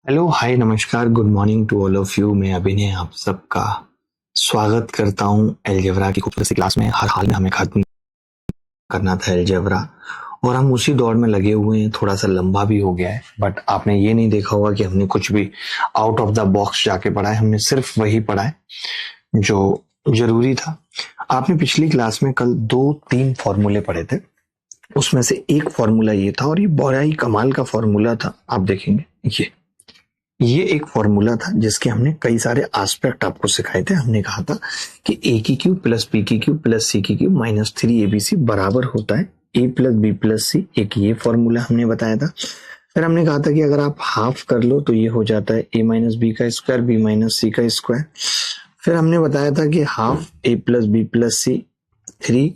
Hello hi नमस्कार good morning to all of you. मैं अभिनय आप सबका स्वागत करता हूं अलजेब्रा की खूबसूरत सी क्लास में। हर हाल में हमें खत्म करना था अलजेब्रा और हम उसी दौड़ में लगे हुए हैं। थोड़ा सा लंबा भी हो गया है बट आपने ये नहीं देखा होगा कि हमने कुछ भी आउट ऑफ द बॉक्स जाके पढ़ा है। हमने सिर्फ वही पढ़ा है जो जरूरी था। आपने पिछली क्लास में कल दो तीन फॉर्मूले पढ़े थे, उसमें से एक फॉर्मूला ये था और ये बड़ा ही कमाल का फॉर्मूला था। आप देखेंगे ये एक फॉर्मूला था जिसके हमने कई सारे एस्पेक्ट आपको सिखाए थे। हमने कहा था कि ए की क्यूब प्लस बी की क्यूब प्लस सी की क्यूब माइनस 3 ABC बराबर होता है a plus B plus C. एक ये फॉर्मूला हमने बताया था। फिर हमने कहा था कि अगर आप हाफ कर लो तो ये हो जाता है ए माइनस बी का स्क्वायर बी माइनस सी का स्क्वायर। फिर हमने बताया था कि half A plus B plus C 3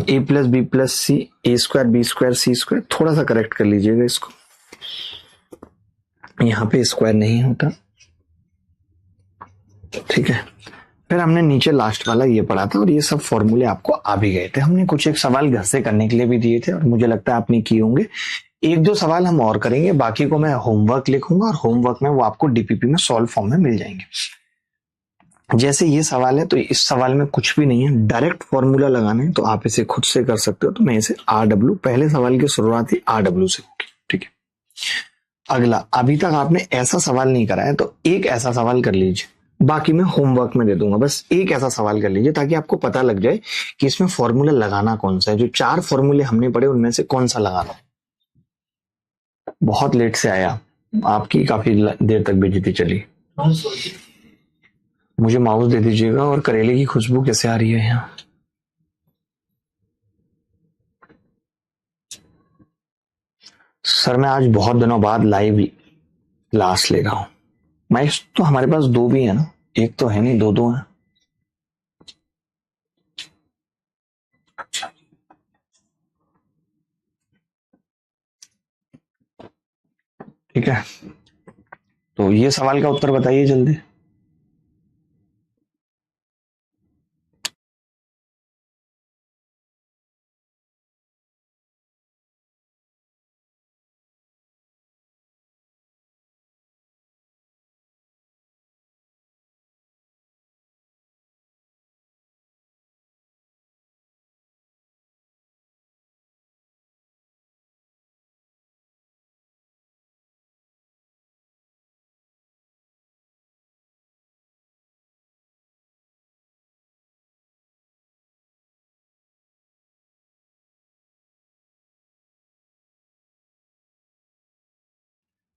a plus B plus C A square B square C square. थोड़ा सा करेक्ट कर लीजिएगा इसको, यहाँ पे स्क्वायर नहीं होता, ठीक है। फिर हमने नीचे लास्ट वाला ये पढ़ा था और ये सब फॉर्मूले आपको आ भी गए थे। हमने कुछ एक सवाल घर से करने के लिए भी दिए थे और मुझे लगता है आपने किए होंगे। एक दो सवाल हम और करेंगे, बाकी को मैं होमवर्क लिखूंगा और होमवर्क में वो आपको डीपीपी में सॉल्व फॉर्म में मिल जाएंगे। जैसे ये सवाल है तो इस सवाल में कुछ भी नहीं है, डायरेक्ट फॉर्मूला लगाना है तो आप इसे खुद से कर सकते हो। तो मैं इसे RW, पहले सवाल की शुरुआत ही RW से होगी, ठीक है। अगला, अभी तक आपने ऐसा सवाल नहीं करा है तो एक ऐसा सवाल कर लीजिए, बाकी मैं होमवर्क में दे दूंगा। बस एक ऐसा सवाल कर लीजिए ताकि आपको पता लग जाए कि इसमें फॉर्मूला लगाना कौन सा है। जो चार फॉर्मूले हमने पढ़े उनमें से कौन सा लगाना है। बहुत लेट से आया, आपकी काफी देर तक बेइज्जती चली। मुझे माउस दे दीजिएगा। और करेले की खुशबू कैसे आ रही है यहाँ। सर मैं आज बहुत दिनों बाद लाइव क्लास ले रहा हूँ। माइक्स तो हमारे पास दो भी है ना, एक तो है नहीं, दो दो है। अच्छा, ठीक है। तो ये सवाल का उत्तर बताइए जल्दी।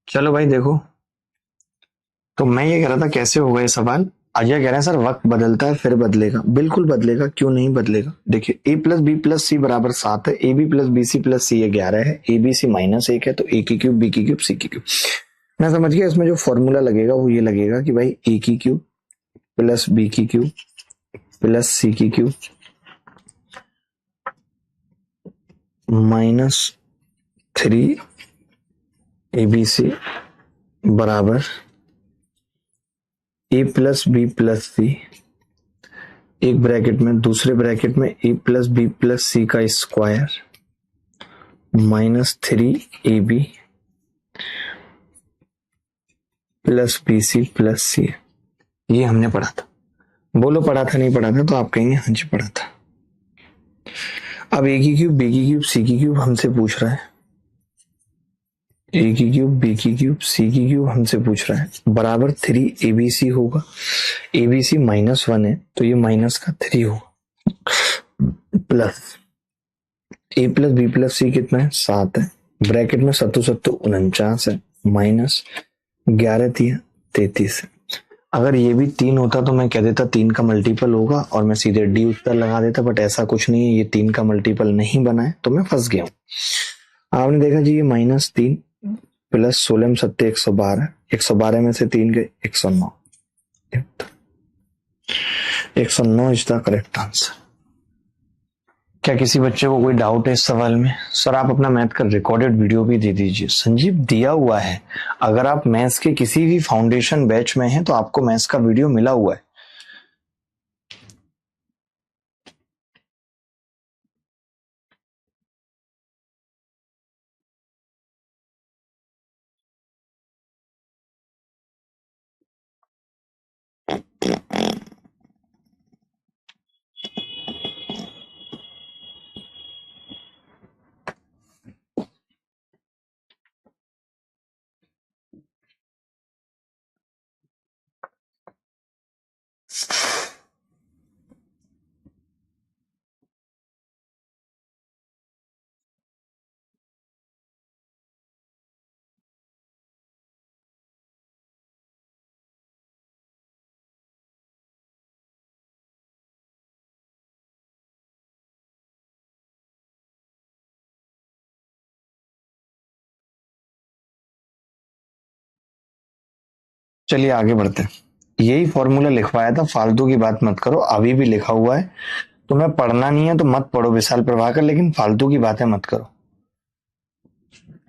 चलो भाई देखो, तो मैं ये कह रहा था कैसे होगा ये सवाल। अजय कह रहे हैं सर वक्त बदलता है फिर बदलेगा। बिल्कुल बदलेगा, क्यों नहीं बदलेगा। देखिए A plus B plus C बराबर 7 है, A B plus B C plus C 11 है, ए बी सी माइनस 1 है, तो ए की क्यूब बी की क्यूब सी की क्यूब। मैं समझ गया। इसमें जो फॉर्मूला लगेगा वो ये लगेगा कि भाई ए की क्यूब प्लस बी की क्यूब प्लस सी की क्यूब -3 ABC बराबर A plus B plus C, एक ब्रैकेट में, दूसरे ब्रैकेट में A plus B plus C का square -3AB plus BC plus C. ये हमने पढ़ा था। बोलो पढ़ा था नहीं पढ़ा था, तो आप कहेंगे हाँ जी पढ़ा था। अब ए की क्यूब बी की क्यूब सी की क्यूब हमसे पूछ रहा है, ए की क्यूब बी की क्यूब सी की क्यूब हमसे पूछ रहा है बराबर 3ABC होगा। ABC -1 है तो ये माइनस का 3 होगा, plus A plus B plus सी कितना है 7 है, ब्रैकेट में सत्तू सत्तू 49 है, माइनस 11 3 33 है। अगर ये भी 3 होता तो मैं कह देता 3 का मल्टीपल होगा और मैं सीधे डी उत्तर लगा देता, बट ऐसा कुछ नहीं है। ये 3 का मल्टीपल नहीं बना है तो मैं फंस गया हूँ। आपने देखा जी ये -3 प्लस 16 सत्ते 112, 112 में से 3 गए 109, 109 इज द करेक्ट आंसर। क्या किसी बच्चे को कोई डाउट है इस सवाल में। सर आप अपना मैथ का रिकॉर्डेड वीडियो भी दे दीजिए। संजीव दिया हुआ है, अगर आप मैथ्स के किसी भी फाउंडेशन बैच में हैं तो आपको मैथ्स का वीडियो मिला हुआ है। चलिए आगे बढ़ते हैं। यही फॉर्मूला लिखवाया था, फालतू की बात मत करो, अभी भी लिखा हुआ है। तुम्हें पढ़ना नहीं है तो मत पढ़ो विशाल प्रभाकर, लेकिन फालतू की बातें मत करो।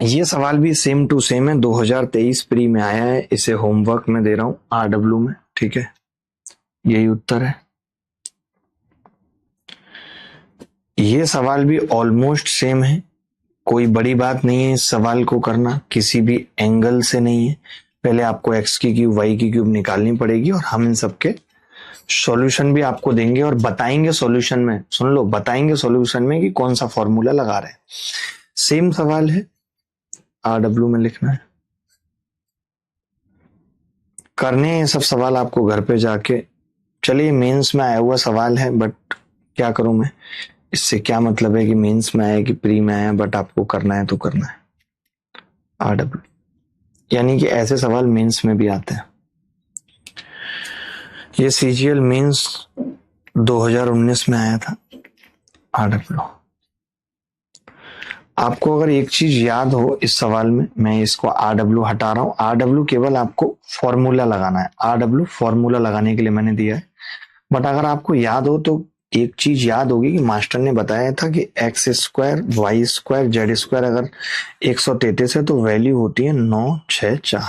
ये सवाल भी सेम टू सेम है, 2023 प्री में आया है, इसे होमवर्क में दे रहा हूं RW में, ठीक है। यही उत्तर है। ये सवाल भी ऑलमोस्ट सेम है, कोई बड़ी बात नहीं है इस सवाल को करना, किसी भी एंगल से नहीं है। पहले आपको x की क्यूब y की क्यूब निकालनी पड़ेगी और हम इन सबके सॉल्यूशन भी आपको देंगे और बताएंगे सॉल्यूशन में, सुन लो, बताएंगे सॉल्यूशन में कि कौन सा फॉर्मूला लगा रहे हैं। सेम सवाल है, RW में लिखना है। करने हैं ये सब सवाल आपको घर पे जाके। चलिए मेंस में आया हुआ सवाल है, बट क्या करूं मैं, इससे क्या मतलब है कि मेंस में आया कि प्री में आया, बट आपको करना है तो करना है। RW यानी कि ऐसे सवाल मेंस में भी आते हैं। ये CGL मेंस 2019 में आया था, RW। आपको अगर एक चीज याद हो इस सवाल में, मैं इसको RW हटा रहा हूं, RW केवल आपको फॉर्मूला लगाना है, RW फॉर्मूला लगाने के लिए मैंने दिया है। बट अगर आपको याद हो तो एक चीज याद होगी कि मास्टर ने बताया था कि x square y square z square अगर 133 है तो वैल्यू होती है 964,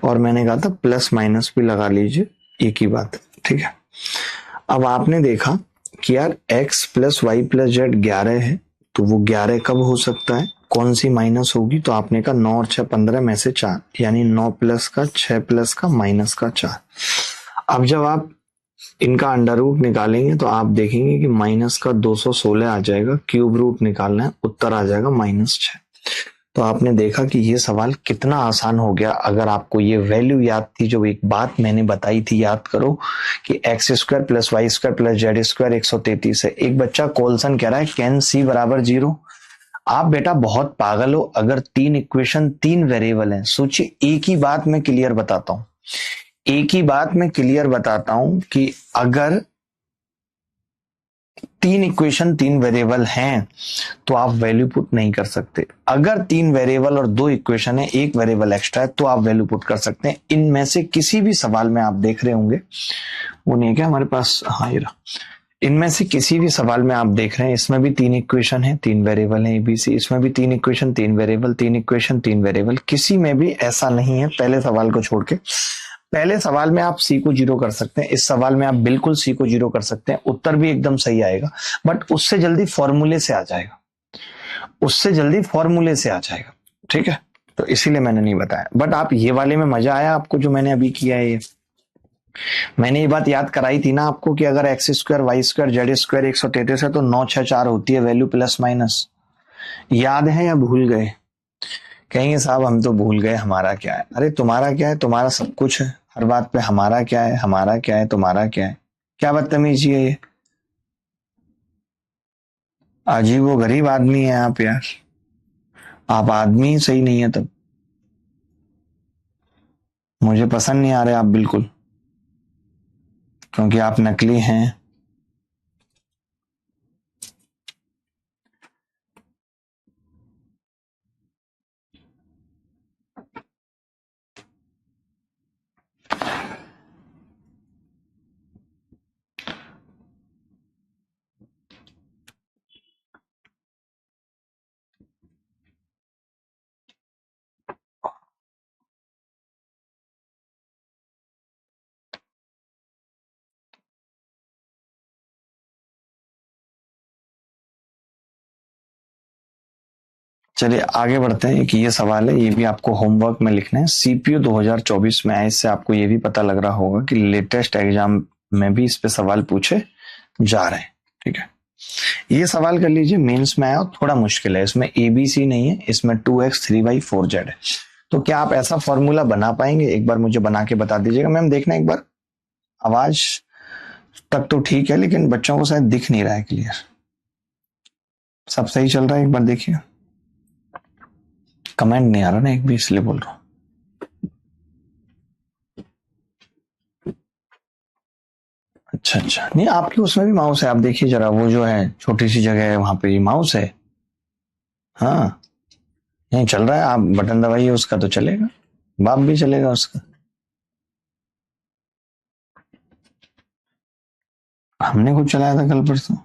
और मैंने कहा था प्लस माइनस भी लगा लीजिए, एक ही बात, ठीक है। अब आपने देखा कि यार x plus y plus z 11 है, तो वो 11 कब हो सकता है, कौन सी माइनस होगी, तो आपने कहा 9 और 6 15 में से 4, यानी 9 प्लस का 6 प्लस का माइनस का 4। अब जब आप इनका अंडर रूट निकालेंगे तो आप देखेंगे कि माइनस का 216 आ जाएगा, क्यूब रूट निकालना है, उत्तर आ जाएगा -6। तो आपने देखा कि ये सवाल कितना आसान हो गया अगर आपको ये वैल्यू याद थी। जो एक बात मैंने बताई थी, याद करो कि x square plus y square plus z square 133 है। एक बच्चा कोलसन कह रहा है कैन c बराबर 0। आप बेटा बहुत पागल हो, अगर 3 इक्वेशन 3 वेरिएबल हैं, सोचिए, एक ही बात मैं क्लियर बताता हूं, एक ही बात मैं क्लियर बताता हूं कि अगर 3 इक्वेशन 3 वेरिएबल हैं तो आप वैल्यू पुट नहीं कर सकते। अगर 3 वेरिएबल और 2 इक्वेशन है, एक वेरिएबल एक्स्ट्रा है, तो आप वैल्यू पुट कर सकते हैं। इनमें से किसी भी सवाल में आप देख रहे होंगे, वो नहीं क्या हमारे पास, हाँ ये रहा, इनमें से किसी भी सवाल में आप देख रहे हैं, इसमें भी 3 इक्वेशन है, 3 वेरिएबल है ABC, इसमें भी 3 इक्वेशन 3 वेरिएबल, 3 इक्वेशन 3 वेरिएबल, किसी में भी ऐसा नहीं है, पहले सवाल को छोड़ के। पहले सवाल में आप C को 0 कर सकते हैं, इस सवाल में आप बिल्कुल C को 0 कर सकते हैं, उत्तर भी एकदम सही आएगा, बट उससे जल्दी फॉर्मूले से आ जाएगा, उससे जल्दी फॉर्मूले से आ जाएगा, ठीक है। तो इसीलिए मैंने नहीं बताया, बट आप ये वाले में मजा आया आपको जो मैंने अभी किया है। ये मैंने ये बात याद कराई थी ना आपको कि अगर x square y square z square 133 है तो 964 होती है वैल्यू प्लस माइनस। याद है या भूल गए? कहेंगे साहब हम तो भूल गए, हमारा क्या है। अरे तुम्हारा क्या है, तुम्हारा सब कुछ है, हर बात पे हमारा क्या है, हमारा क्या है, तुम्हारा क्या है, क्या बदतमीजी है ये। अजीब वो गरीब आदमी है आप यार, आप आदमी ही सही नहीं है। तब मुझे पसंद नहीं आ रहे आप बिल्कुल, क्योंकि आप नकली हैं। चलिए आगे बढ़ते हैं। कि ये सवाल है, ये भी आपको होमवर्क में लिखना है, CPU 2024 में आए, इससे आपको ये भी पता लग रहा होगा कि लेटेस्ट एग्जाम में भी इस पे सवाल पूछे जा रहे हैं, ठीक है। ये सवाल कर लीजिए, मेंस में आया, थोड़ा मुश्किल है, इसमें ABC नहीं है, इसमें 2x 3y 4z है। तो क्या आप ऐसा फॉर्मूला बना पाएंगे? एक बार मुझे बना के बता दीजिएगा। मैम देखना एक बार, आवाज तक तो ठीक है लेकिन बच्चों को शायद दिख नहीं रहा है क्लियर। सब सही चल रहा है, एक बार देखिए। कमेंट नहीं आ रहा ना एक भी, इसलिए बोल रहा हूं। अच्छा अच्छा, नहीं आपकी उसमें भी माउस है, आप देखिए जरा, वो जो है छोटी सी जगह है वहां पे माउस है। हाँ नहीं चल रहा है, आप बटन दबाइए उसका तो चलेगा, बाप भी चलेगा उसका। हमने खुद चलाया था कल परसों।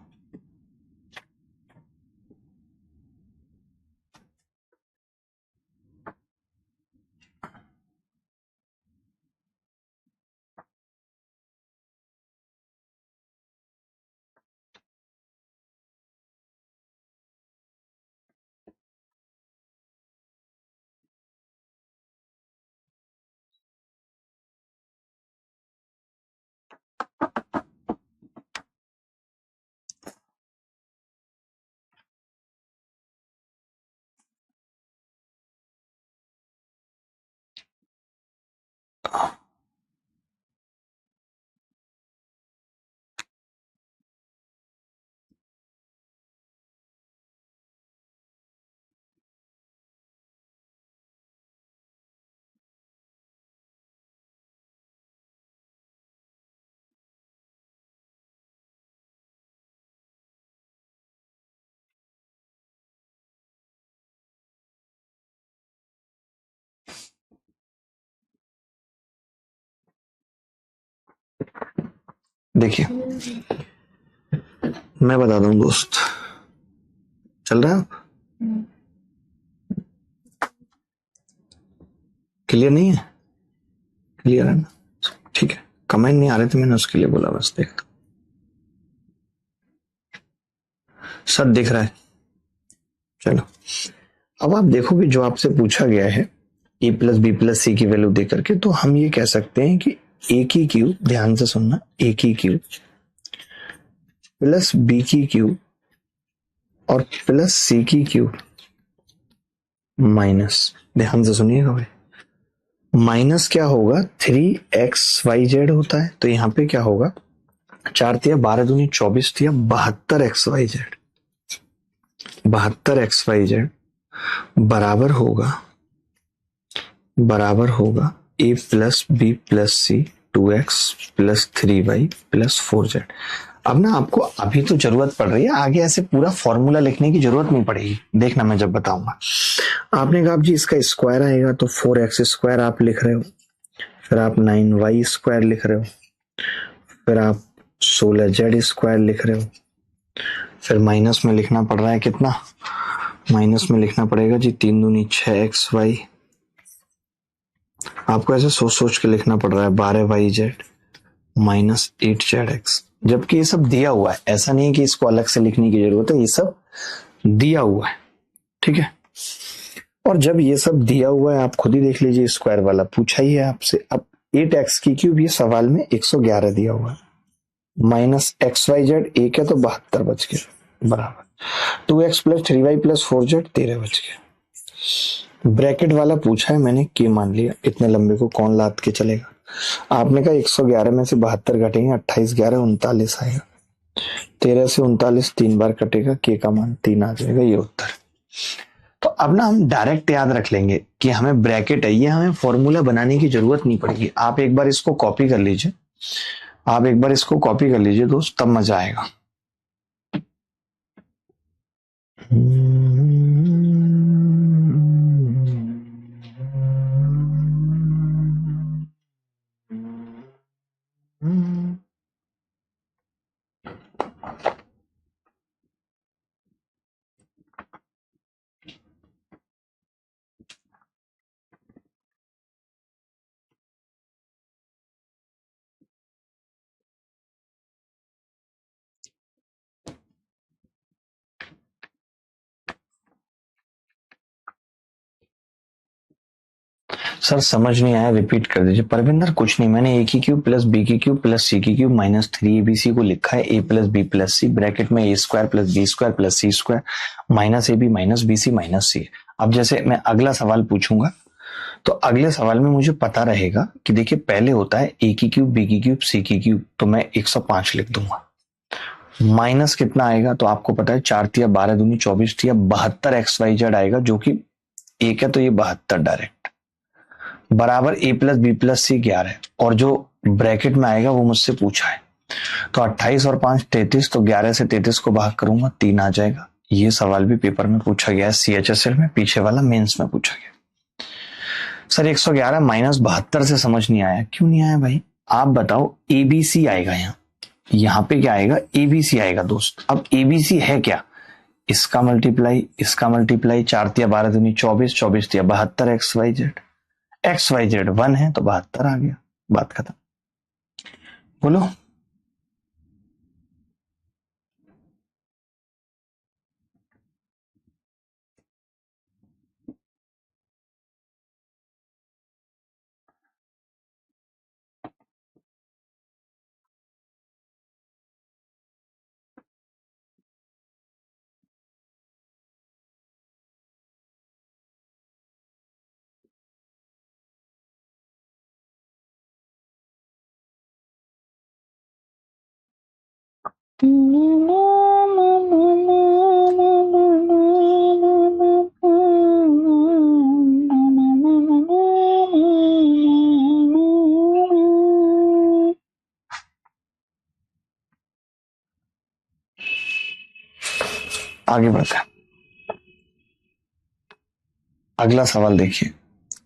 देखिए मैं बता दूं दोस्त, चल रहा है आप? क्लियर नहीं है? क्लियर है ना? ठीक है, कमेंट नहीं आ रहे थे, मैंने उसके लिए बोला, बस देख सब दिख रहा है। चलो अब आप देखोगे जो आपसे पूछा गया है ए प्लस बी प्लस सी की वैल्यू दे करके, तो हम ये कह सकते हैं कि ए की क्यूब, ध्यान से सुनना, ए की क्यूब प्लस बी की क्यूब और प्लस सी की क्यूब माइनस, ध्यान से सुनिएगा भाई, माइनस क्या होगा, 3xyz होता है, तो यहाँ पे क्या होगा, 4×3 = 12, 24 72xyz, 72xyz बराबर होगा ए प्लस बी प्लस सी 2x plus 3y plus 4z। अब ना आपको अभी तो जरूरत पड़ रही है, आगे ऐसे पूरा फॉर्मूला लिखने की जरूरत नहीं पड़ेगी, देखना मैं जब बताऊंगा। आपने कहा जी इसका स्क्वायर आएगा, तो 4x² आप लिख रहे हो, फिर आप 9y² लिख रहे हो, फिर आप 16z² लिख रहे हो, फिर माइनस में लिखना पड़ रहा है कितना, माइनस में लिखना पड़ेगा जी 3×2 = 6xy, आपको ऐसे सोच सोच के लिखना पड़ रहा है 12yz माइनस 8zx, जबकि ये सब दिया हुआ है, ऐसा नहीं है कि इसको अलग से लिखने की जरूरत है, ये सब दिया हुआ है, ठीक है। और जब ये सब दिया हुआ है, आप खुद ही देख लीजिए, स्क्वायर वाला पूछा ही है आपसे। अब 8x की क्यूब ये सवाल में 111 दिया हुआ है, माइनस xyz एक है तो 72 बच गया, बराबर 2x plus 3y plus 4z 13 बच गया। ब्रैकेट वाला पूछा है, मैंने के मान लिया, इतने लंबे को कौन लाद के चलेगा। आपने कहा 111 में से 72 घटेंगे, 28 11 39 आएगा, 13 से 39 3 बार कटेगा, के का मान 3 आ जाएगा, ये उत्तर। तो अब ना हम डायरेक्ट याद रख लेंगे कि हमें ब्रैकेट है, ये हमें फॉर्मूला बनाने की जरूरत नहीं पड़ेगी। आप एक बार इसको कॉपी कर लीजिए, आप एक बार इसको कॉपी कर लीजिए दोस्त, तब मजा आएगा। सर समझ नहीं आया, रिपीट कर दीजिए। परविंदर कुछ नहीं, मैंने ए की क्यूब प्लस बी की क्यूब प्लस सी की क्यूब माइनस 3abc को लिखा है a plus B plus C, bracket में a² plus b² plus c² minus ab minus bc minus c। अब जैसे मैं अगला सवाल पूछूंगा, तो अगले सवाल में मुझे पता रहेगा कि देखिए पहले होता है ए की क्यूब बी की क्यूब सी की क्यूब, तो मैं 105 लिख दूंगा, माइनस कितना आएगा, तो आपको पता है 4×3 = 12 = 24 72xyz आएगा, जो कि एक है तो ये 72 डायरेक्ट, बराबर A plus B plus C 11 है, और जो ब्रैकेट में आएगा वो मुझसे पूछा है, तो 28 और 5 33, तो 11 से 33 को भाग करूंगा 3 आ जाएगा। ये सवाल भी पेपर में पूछा गया है, CHSL में, पीछे वाला मेंस में पूछा गया। सर 111 माइनस 72 से समझ नहीं आया, क्यों नहीं आया भाई, आप बताओ, ABC आएगा यहाँ, यहां पे क्या आएगा, एबीसी आएगा दोस्त। अब एबीसी है क्या, इसका मल्टीप्लाई 4 तिया 12 दूनी 24, 24 तिया 72 एक्स वाई जेड 1 है तो 72 आ गया, बात खत्म। बोलो। आगे बढ़ते हैं, अगला सवाल देखिए।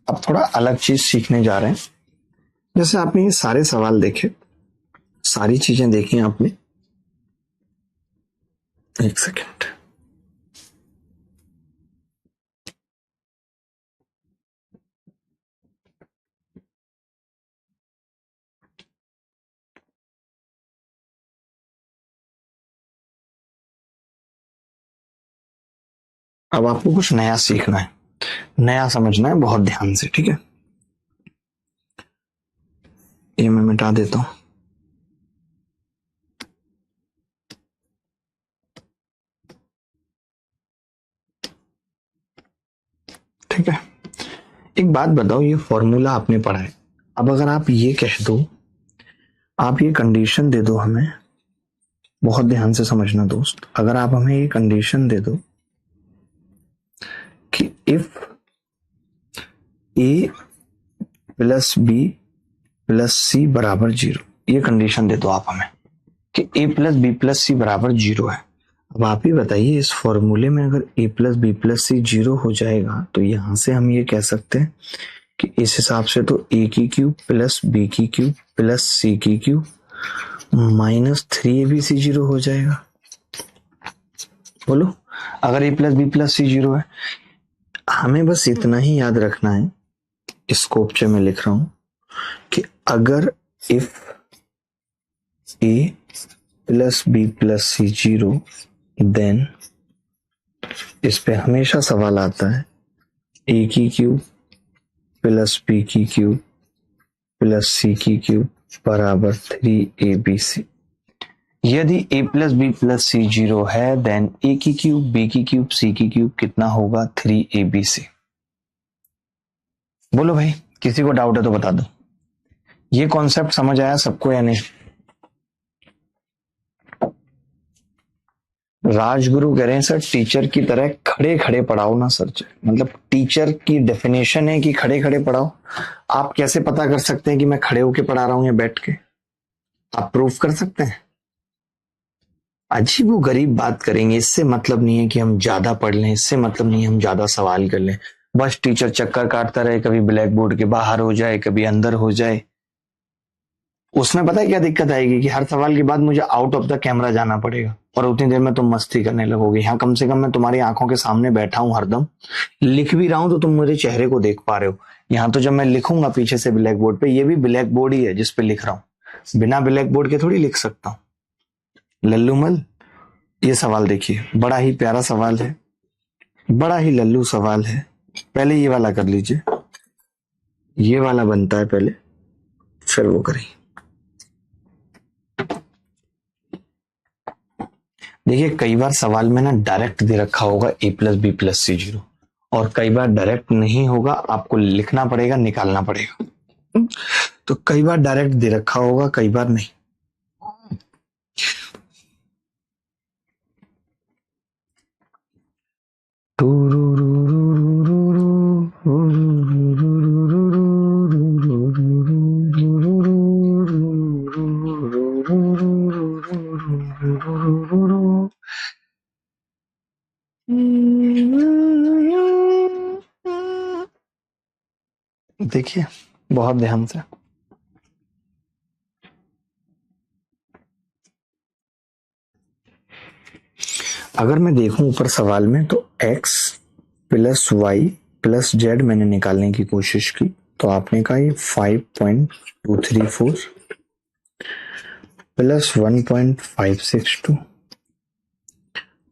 अब थोड़ा अलग चीज सीखने जा रहे हैं। जैसे आपने ये सारे सवाल देखे, सारी चीजें देखी आपने, एक सेकेंड। अब आपको कुछ नया सीखना है, नया समझना है, बहुत ध्यान से, ठीक है। ये मैं मिटा देता हूं। ठीक है, एक बात बताओ, ये फॉर्मूला आपने पढ़ा है। अब अगर आप ये कह दो, आप ये कंडीशन दे दो हमें, बहुत ध्यान से समझना दोस्त, अगर आप हमें ये कंडीशन दे दो कि if A plus B plus C बराबर 0, ये कंडीशन दे दो आप हमें कि A plus B plus C बराबर 0 है। अब आप ही बताइए, इस फॉर्मूले में अगर ए प्लस बी प्लस सी 0 हो जाएगा तो यहां से हम ये कह सकते हैं कि इस हिसाब से तो ए की क्यूब प्लस बी की क्यूब प्लस सी की क्यूब माइनस 3abc 0 हो जाएगा। बोलो, अगर ए प्लस बी प्लस सी 0 है, हमें बस इतना ही याद रखना है, स्कोप से मैं लिख रहा हूं कि अगर if A plus B plus c 0, then इस पे हमेशा सवाल आता है ए की क्यूब प्लस बी की क्यूब प्लस सी की क्यूब बराबर 3abc। यदि a plus B plus c 0 है, देन a की क्यूब b की क्यूब c की क्यूब कितना होगा, 3abc। बोलो भाई, किसी को डाउट है तो बता दो। ये कॉन्सेप्ट समझ आया सबको या नहीं? राजगुरु कह रहे हैं सर टीचर की तरह खड़े खड़े पढ़ाओ ना सर। मतलब टीचर की डेफिनेशन है कि खड़े खड़े पढ़ाओ। आप कैसे पता कर सकते हैं कि मैं खड़े होके पढ़ा रहा हूं या बैठ के? आप प्रूफ कर सकते हैं? अजीब वो गरीब बात करेंगे। इससे मतलब नहीं है कि हम ज्यादा पढ़ लें, इससे मतलब नहीं है हम ज्यादा सवाल कर लें। बस टीचर चक्कर काटता रहे, कभी ब्लैक बोर्ड के बाहर हो जाए, कभी अंदर हो जाए। उसमें पता है क्या दिक्कत आएगी कि हर सवाल के बाद मुझे आउट ऑफ द कैमरा जाना पड़ेगा और उतनी देर में तुम मस्ती करने लगोगे। यहाँ कम से कम मैं तुम्हारी आंखों के सामने बैठा हूं, हरदम लिख भी रहा हूं तो तुम मेरे चेहरे को देख पा रहे हो। यहाँ तो जब मैं लिखूंगा पीछे से ब्लैक बोर्ड पे, ये भी ब्लैक बोर्ड ही है जिसपे लिख रहा हूँ, बिना ब्लैक बोर्ड के थोड़ी लिख सकता हूँ। लल्लूमल, ये सवाल देखिए, बड़ा ही प्यारा सवाल है, बड़ा ही लल्लू सवाल है। पहले ये वाला कर लीजिए, ये वाला बनता है पहले, फिर वो करिए। देखिए, कई बार सवाल में ना डायरेक्ट दे रखा होगा ए प्लस बी प्लस सी 0, और कई बार डायरेक्ट नहीं होगा, आपको लिखना पड़ेगा, निकालना पड़ेगा। तो कई बार डायरेक्ट दे रखा होगा, कई बार नहीं। देखिए बहुत ध्यान से, अगर मैं देखूं ऊपर सवाल में तो x plus y plus z मैंने निकालने की कोशिश की, तो आपने कहा ये 5.234 प्लस 1.562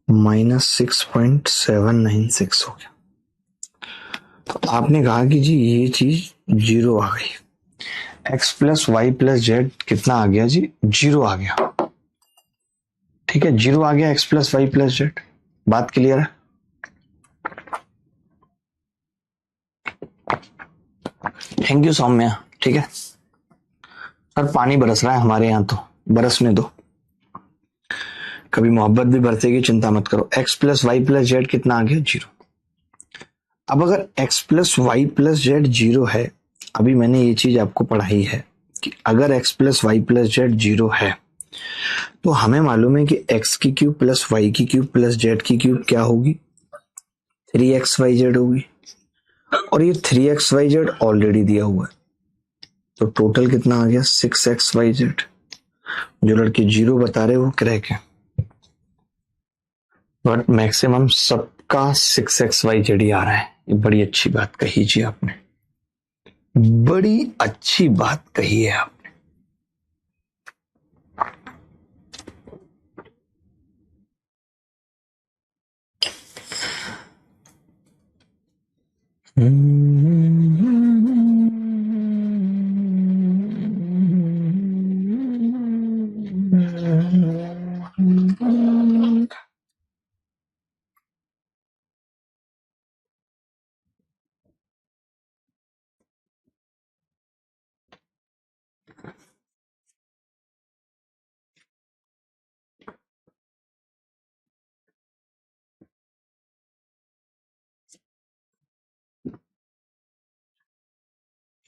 माइनस 6.796 हो गया। तो आपने कहा कि जी ये चीज जीरो आ गई। x plus y plus z कितना आ गया जी? जीरो आ गया। ठीक है, जीरो आ गया x plus y plus z. बात क्लियर है? Thank you Saumya. ठीक है सर, पानी बरस रहा है हमारे यहाँ, तो बरसने दो, कभी मोहब्बत भी बरसेगी, चिंता मत करो। x plus y plus z कितना आ गया? जीरो। अब अगर x plus y plus z zero है, अभी मैंने ये चीज आपको पढ़ाई है कि अगर x plus y plus z zero है तो हमें मालूम है कि x की क्यूब प्लस वाई की क्यूब प्लस जेड की क्यूब क्या होगी? 3xyz होगी। और ये 3xyz ऑलरेडी दिया हुआ है, तो टोटल कितना आ गया? 6xyz। जो लड़के जीरो बता रहे वो क्रैक है, बट मैक्सिमम सबका 6xyz ही आ रहा है। ये बड़ी अच्छी बात कही जी आपने, बड़ी अच्छी बात कही है आपने।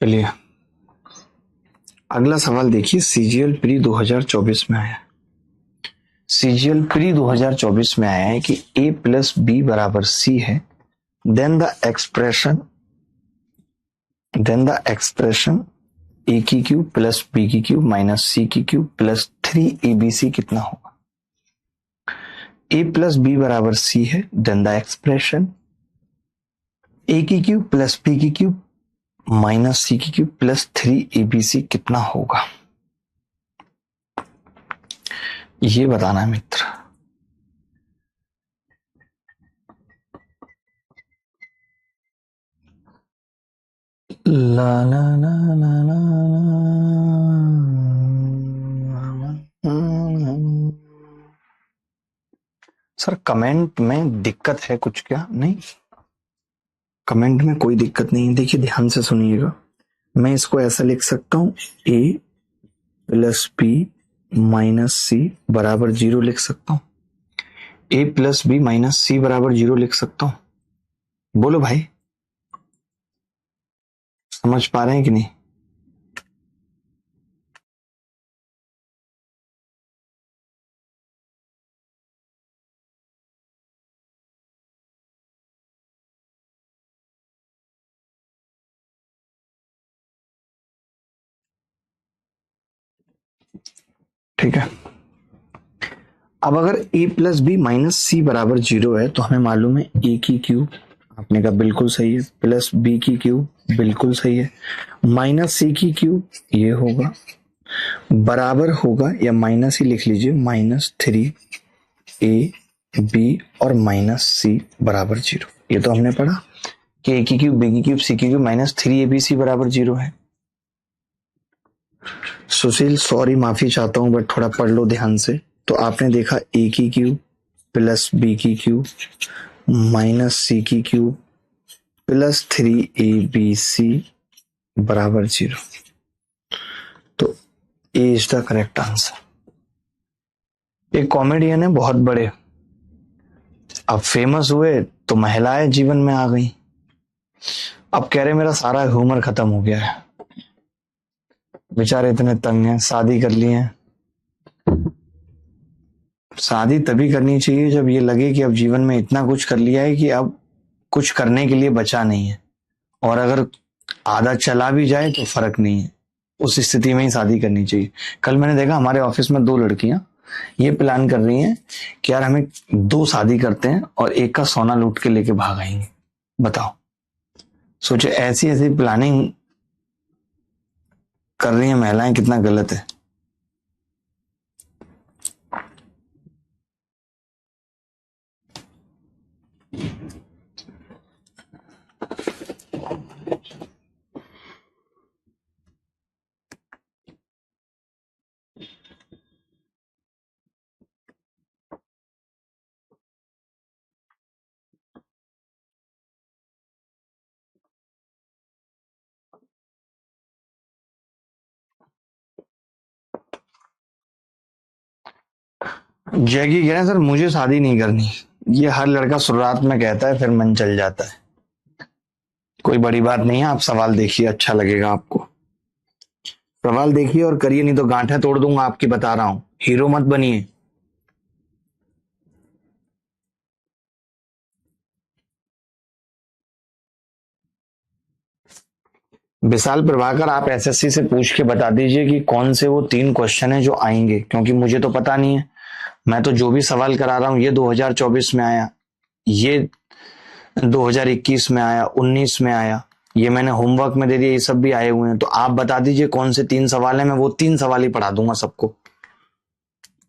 चलिए अगला सवाल देखिए। सीजीएल प्री 2024 में आया, सीजीएल प्री 2024 में आया है कि a प्लस बी बराबर c है, देन द एक्सप्रेशन a की क्यूब प्लस b की क्यूब माइनस c की क्यूब प्लस 3abc कितना होगा? a प्लस बी बराबर c है, देन द एक्सप्रेशन a की क्यूब प्लस b की क्यूब माइनस c की क्यूब प्लस 3abc कितना होगा? ये बताना है मित्र। ला ला ला ला ला सर कमेंट में दिक्कत है कुछ क्या? नहीं, कमेंट में कोई दिक्कत नहीं है। देखिए ध्यान से सुनिएगा, मैं इसको ऐसा लिख सकता हूं, a plus B minus C बराबर जीरो लिख सकता हूं, a plus B minus C बराबर जीरो लिख सकता हूं। बोलो भाई, समझ पा रहे हैं कि नहीं? ठीक है, अब अगर a plus B minus C बराबर जीरो है तो हमें मालूम है a की क्यूब, आपने कहा बिल्कुल सही है, प्लस b की क्यूब बिल्कुल सही है, माइनस c की क्यूब ये होगा, बराबर होगा या माइनस ही लिख लीजिए, माइनस 3ab और माइनस c बराबर जीरो। ये तो हमने पढ़ा कि a की क्यूब b की क्यूब c की क्यूब माइनस 3abc बराबर जीरो है। सुशील सॉरी, माफी चाहता हूं, बट थोड़ा पढ़ लो ध्यान से। तो आपने देखा a की क्यूब प्लस b की क्यूब माइनस c की क्यूब प्लस 3abc बराबर जीरो, तो ए इज द करेक्ट आंसर। एक कॉमेडियन है बहुत बड़े, अब फेमस हुए तो महिलाएं जीवन में आ गई, अब कह रहे मेरा सारा ह्यूमर खत्म हो गया है। बेचारे इतने तंग हैं, शादी कर लिए हैं। शादी तभी करनी चाहिए जब ये लगे कि अब जीवन में इतना कुछ कर लिया है कि अब कुछ करने के लिए बचा नहीं है, और अगर आधा चला भी जाए तो फर्क नहीं है, उस स्थिति में ही शादी करनी चाहिए। कल मैंने देखा हमारे ऑफिस में दो लड़कियां ये प्लान कर रही हैं कि यार हमें 2 शादी करते हैं और एक का सोना लूट के लेके भाग आएंगे। बताओ, सोचे ऐसी ऐसी प्लानिंग कर रही हैं महिलाएं, कितना गलत है। जैकी कह रहे हैं सर मुझे शादी नहीं करनी। ये हर लड़का शुरुआत में कहता है, फिर मन चल जाता है। कोई बड़ी बात नहीं है, आप सवाल देखिए, अच्छा लगेगा आपको। सवाल देखिए और करिए, नहीं तो गांठें तोड़ दूंगा आपकी, बता रहा हूं। हीरो मत बनिए। विशाल प्रभाकर, आप एसएससी से पूछ के बता दीजिए कि कौन से वो 3 क्वेश्चन है जो आएंगे, क्योंकि मुझे तो पता नहीं है। मैं तो जो भी सवाल करा रहा हूं ये 2024 में आया, ये 2021 में आया, 19 में आया, ये मैंने होमवर्क में दे दिया, ये सब भी आए हुए हैं। तो आप बता दीजिए कौन से 3 सवाल है, मैं वो 3 सवाल ही पढ़ा दूंगा सबको।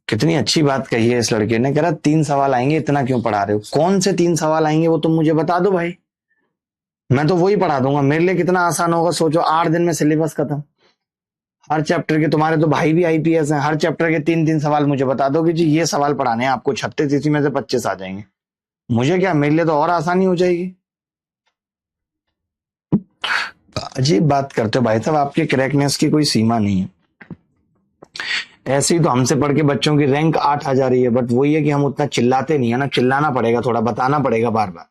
कितनी अच्छी बात कही है इस लड़के ने, कह रहा 3 सवाल आएंगे, इतना क्यों पढ़ा रहे हो। कौन से 3 सवाल आएंगे वो तुम मुझे बता दो भाई, मैं तो वही पढ़ा दूंगा। मेरे लिए कितना आसान होगा, सोचो 8 दिन में सिलेबस खत्म। हर चैप्टर के, तुम्हारे तो भाई भी आईपीएस हैं, हर चैप्टर के 3-3 सवाल मुझे बता दो कि जी ये सवाल पढ़ाने हैं आपको, 36, इसी में से 25 आ जाएंगे। मुझे क्या, मेरे लिए तो और आसानी हो जाएगी। अजीब बात करते हो भाई साहब, आपके करेक्टनेस की कोई सीमा नहीं है। ऐसे ही तो हमसे पढ़ के बच्चों की रैंक 8 आ जा रही है, बट वही है कि हम उतना चिल्लाते नहीं है ना, चिल्लाना पड़ेगा, थोड़ा बताना पड़ेगा बार बार।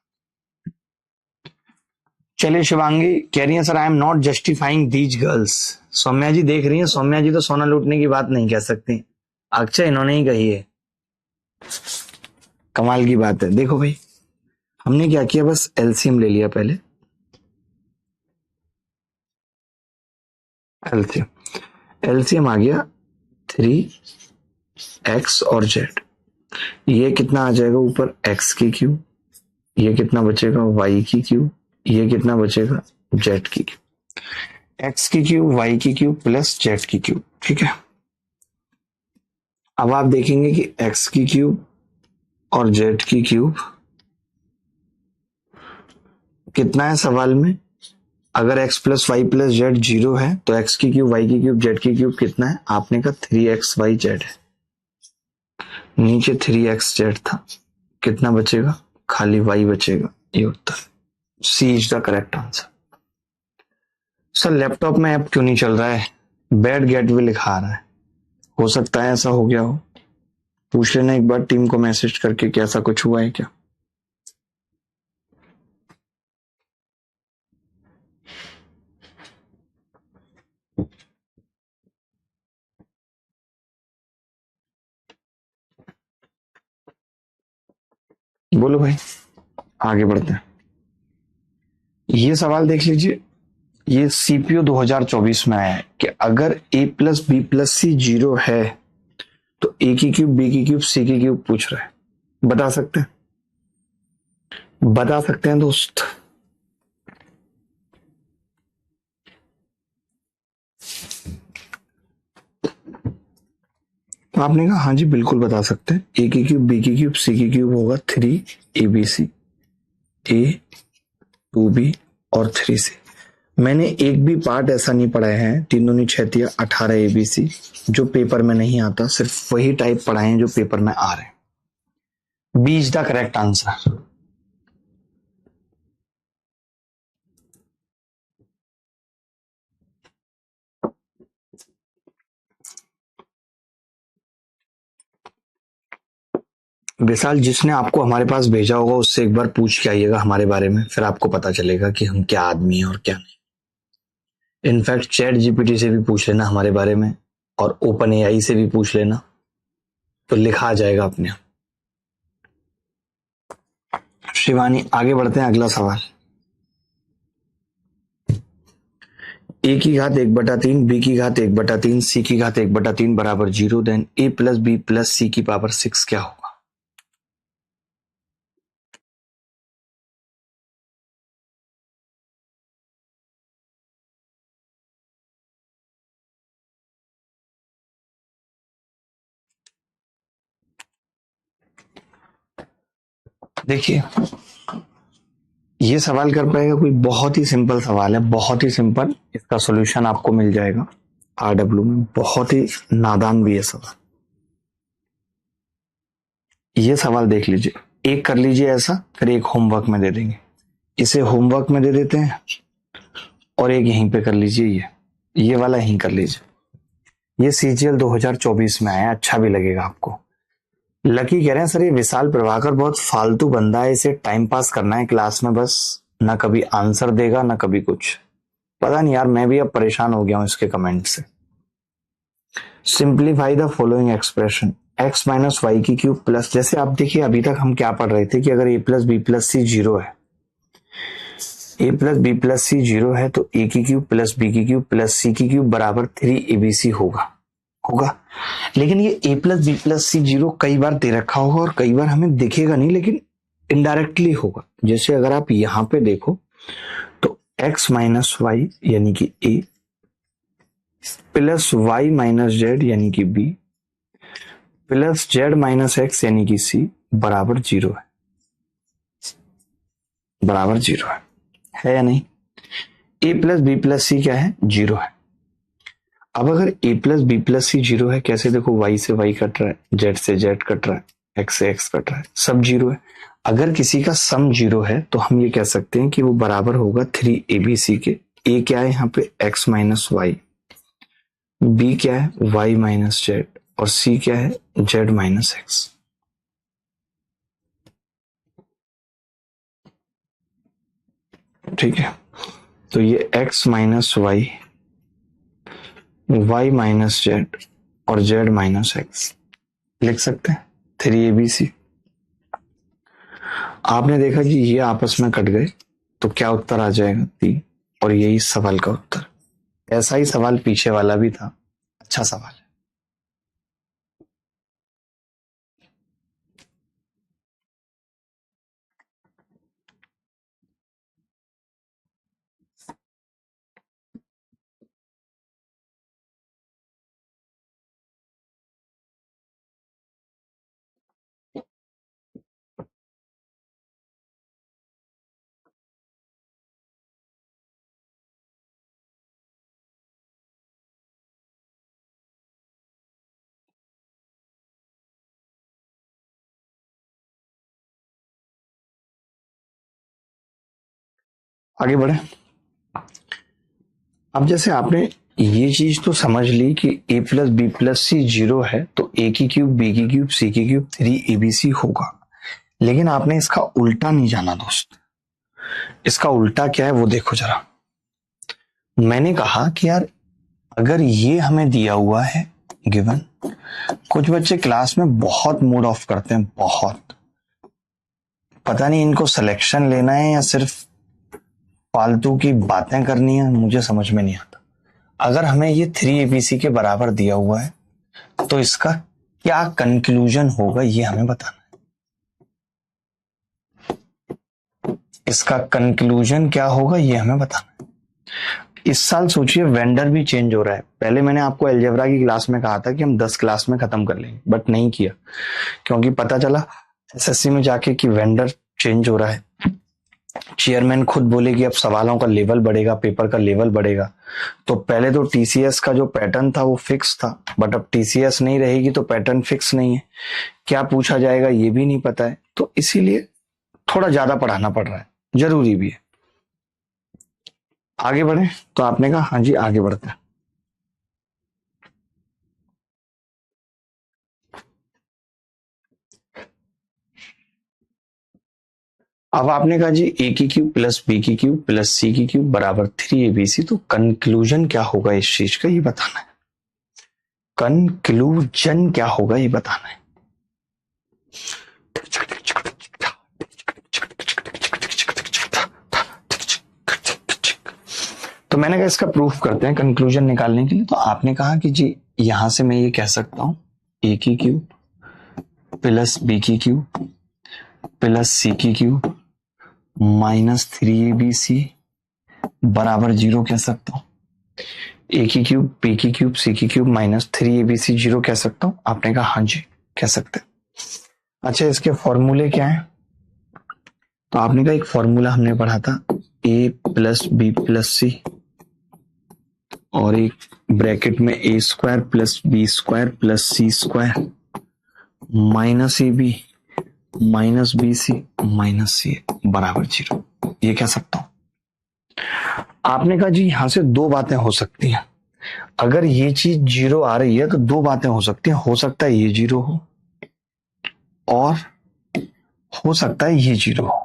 चलिए, शिवांगी कह रही है sir I am not justifying these girls. Saumya ji देख रही हैं, सौम्या जी तो सोना लूटने की बात नहीं कह सकती। अक्षय इन्होंने ही कही है। कमाल की बात है। देखो भाई, हमने क्या किया, बस एलसीएम ले लिया पहले। एलसीएम एलसीएम आ गया 3x और z। ये कितना आ जाएगा ऊपर, x की क्यूब, ये कितना बचेगा y की क्यूब, ये कितना बचेगा z की क्यूब। x की क्यूब, y की क्यूब प्लस z की क्यूब, ठीक है। अब आप देखेंगे कि x की क्यूब और z की क्यूब कितना है सवाल में। अगर x plus y plus z 0 है तो x की क्यूब, y की क्यूब, z की क्यूब कितना है, आपने कहा 3xyz है। नीचे 3xz था, कितना बचेगा, खाली y बचेगा। ये उत्तर, C is the correct answer. Sir laptop में ऐप क्यों नहीं चल रहा है, बैड गेटवे लिखा आ रहा है। हो सकता है ऐसा हो गया हो, पूछ लेना एक बार टीम को मैसेज करके कि ऐसा कुछ हुआ है क्या। बोलो भाई, आगे बढ़ते हैं। ये सवाल देख लीजिए, ये सीपीयू 2024 में आया है कि अगर a plus B plus c 0 है तो a की क्यूब, b की क्यूब, c की क्यूब पूछ रहा है। बता सकते हैं, बता सकते हैं दोस्त। तो आपने कहा हाँ जी बिल्कुल बता सकते हैं। a की क्यूब, b की क्यूब, c की क्यूब होगा 3abc, a 2b और 3c। मैंने एक भी पार्ट ऐसा नहीं पढ़ाया है, 3 दूनी 6 तिया 18 abc, जो पेपर में नहीं आता। सिर्फ वही टाइप पढ़ाए हैं जो पेपर में आ रहे हैं। B is the correct answer. Vishal, जिसने आपको हमारे पास भेजा होगा उससे एक बार पूछ के आइएगा हमारे बारे में, फिर आपको पता चलेगा कि हम क्या आदमी हैं और क्या नहीं। इनफैक्ट चैट जीपीटी से भी पूछ लेना हमारे बारे में, और ओपन एआई से भी पूछ लेना, तो लिखा आ जाएगा अपने आप। शिवानी, आगे बढ़ते हैं, अगला सवाल। ए की घात 1/3, बी की घात 1/3, सी की घात 1/3 बराबर 0, देन ए प्लस बी प्लस सी की पावर 6 क्या होगा? देखिए, ये सवाल कर पाएगा कोई? बहुत ही सिंपल सवाल है, बहुत ही सिंपल। इसका सॉल्यूशन आपको मिल जाएगा RW में। बहुत ही नादान भी है सवाल। ये सवाल देख लीजिए, एक कर लीजिए ऐसा, फिर एक होमवर्क में दे देंगे। इसे होमवर्क में दे देते हैं और एक यहीं पे कर लीजिए, ये वाला यहीं कर लीजिए। ये CGL 2024 में आया, अच्छा भी लगेगा आपको। लकी कह रहे हैं सर ये विशाल प्रभाकर बहुत फालतू बंदा है, इसे टाइम पास करना है क्लास में बस, ना कभी आंसर देगा ना कभी कुछ। पता नहीं यार, मैं भी अब परेशान हो गया हूं इसके कमेंट से। Simplify the following expression, x minus y की क्यूब प्लस, जैसे आप देखिए अभी तक हम क्या पढ़ रहे थे कि अगर a plus B plus c 0 है, a plus B plus c 0 है, तो a की क्यूब प्लस b की क्यूब प्लस c की क्यूब बराबर 3abc होगा। लेकिन ये a plus B plus c 0 कई बार दे रखा होगा और कई बार हमें दिखेगा नहीं, लेकिन इनडायरेक्टली होगा। जैसे अगर आप यहां पे देखो तो x माइनस वाई यानी कि a plus y minus z यानी कि b plus z minus x यानी कि c बराबर 0 है, बराबर 0 है या नहीं? a प्लस बी प्लस सी क्या है? 0 है। अब अगर a plus B plus c 0 है, कैसे? देखो y से y कट रहा है, z से z कट रहा है, x से x कट रहा है, सब 0 है। अगर किसी का सम 0 है तो हम ये कह सकते हैं कि वो बराबर होगा 3abc के। a क्या है यहाँ पे? x माइनस वाई, b क्या है? y माइनस जेड, और c क्या है? z minus x. ठीक है, तो ये x minus y, y minus z और z माइनस एक्स लिख सकते हैं 3abc। आपने देखा कि ये आपस में कट गए तो क्या उत्तर आ जाएगा? 3। और यही सवाल का उत्तर। ऐसा ही सवाल पीछे वाला भी था, अच्छा सवाल है। आगे बढ़े। अब जैसे आपने ये चीज तो समझ ली कि a plus B plus c 0 है, तो a की क्यूब b की क्यूब c की क्यूब 3abc होगा। लेकिन आपने इसका उल्टा नहीं जाना दोस्त। इसका उल्टा क्या है वो देखो जरा। मैंने कहा कि यार अगर ये हमें दिया हुआ है गिवन, कुछ बच्चे क्लास में बहुत मूड ऑफ करते हैं, बहुत। पता नहीं इनको सिलेक्शन लेना है या सिर्फ फालतू की बातें करनी है, मुझे समझ में नहीं आता। अगर हमें ये 3abc के बराबर दिया हुआ है तो इसका क्या कंक्लूजन होगा ये हमें बताना है। इसका कंक्लूजन क्या होगा ये हमें बताना है। इस साल सोचिए वेंडर भी चेंज हो रहा है। पहले मैंने आपको अलजेब्रा की क्लास में कहा था कि हम 10 क्लास में खत्म कर लेंगे, बट नहीं किया, क्योंकि पता चला एसएससी में जाके कि वेंडर चेंज हो रहा है। चेयरमैन खुद बोले कि अब सवालों का लेवल बढ़ेगा, पेपर का लेवल बढ़ेगा। तो पहले तो टीसीएस का जो पैटर्न था वो फिक्स था, बट अब टीसीएस नहीं रहेगी तो पैटर्न फिक्स नहीं है, क्या पूछा जाएगा ये भी नहीं पता है। तो इसीलिए थोड़ा ज्यादा पढ़ाना पड़ रहा है, जरूरी भी है। आगे बढ़े, तो आपने कहा हाँ जी आगे बढ़ते हैं। अब आपने कहा जी ए की क्यूब प्लस बी की क्यूब प्लस सी की क्यूब बराबर 3abc, तो कंक्लूजन क्या होगा इस चीज का ये बताना है। कंक्लूजन क्या होगा ये बताना है। तो मैंने कहा इसका प्रूफ करते हैं कंक्लूजन निकालने के लिए। तो आपने कहा कि जी यहां से मैं ये कह सकता हूं ए की क्यूब प्लस बी की क्यूब प्लस सी की क्यूब माइनस 3abc बराबर 0 कह सकता हूं। ए की क्यूब बी की क्यूब सी की क्यूब माइनस 3abc 0 कह सकता हूं। आपने कहा हाँ जी कह सकते हैं। अच्छा इसके फॉर्मूले क्या है? तो आपने कहा एक फॉर्मूला हमने पढ़ा था A plus B plus C और एक ब्रैकेट में A square plus B square plus C square minus A B minus B C minus C बराबर 0। ये कह सकता हूं। आपने कहा जी यहां से दो बातें हो सकती हैं। अगर ये चीज 0 आ रही है तो दो बातें हो सकती हैं। हो सकता है ये 0 हो और हो सकता है ये 0 हो।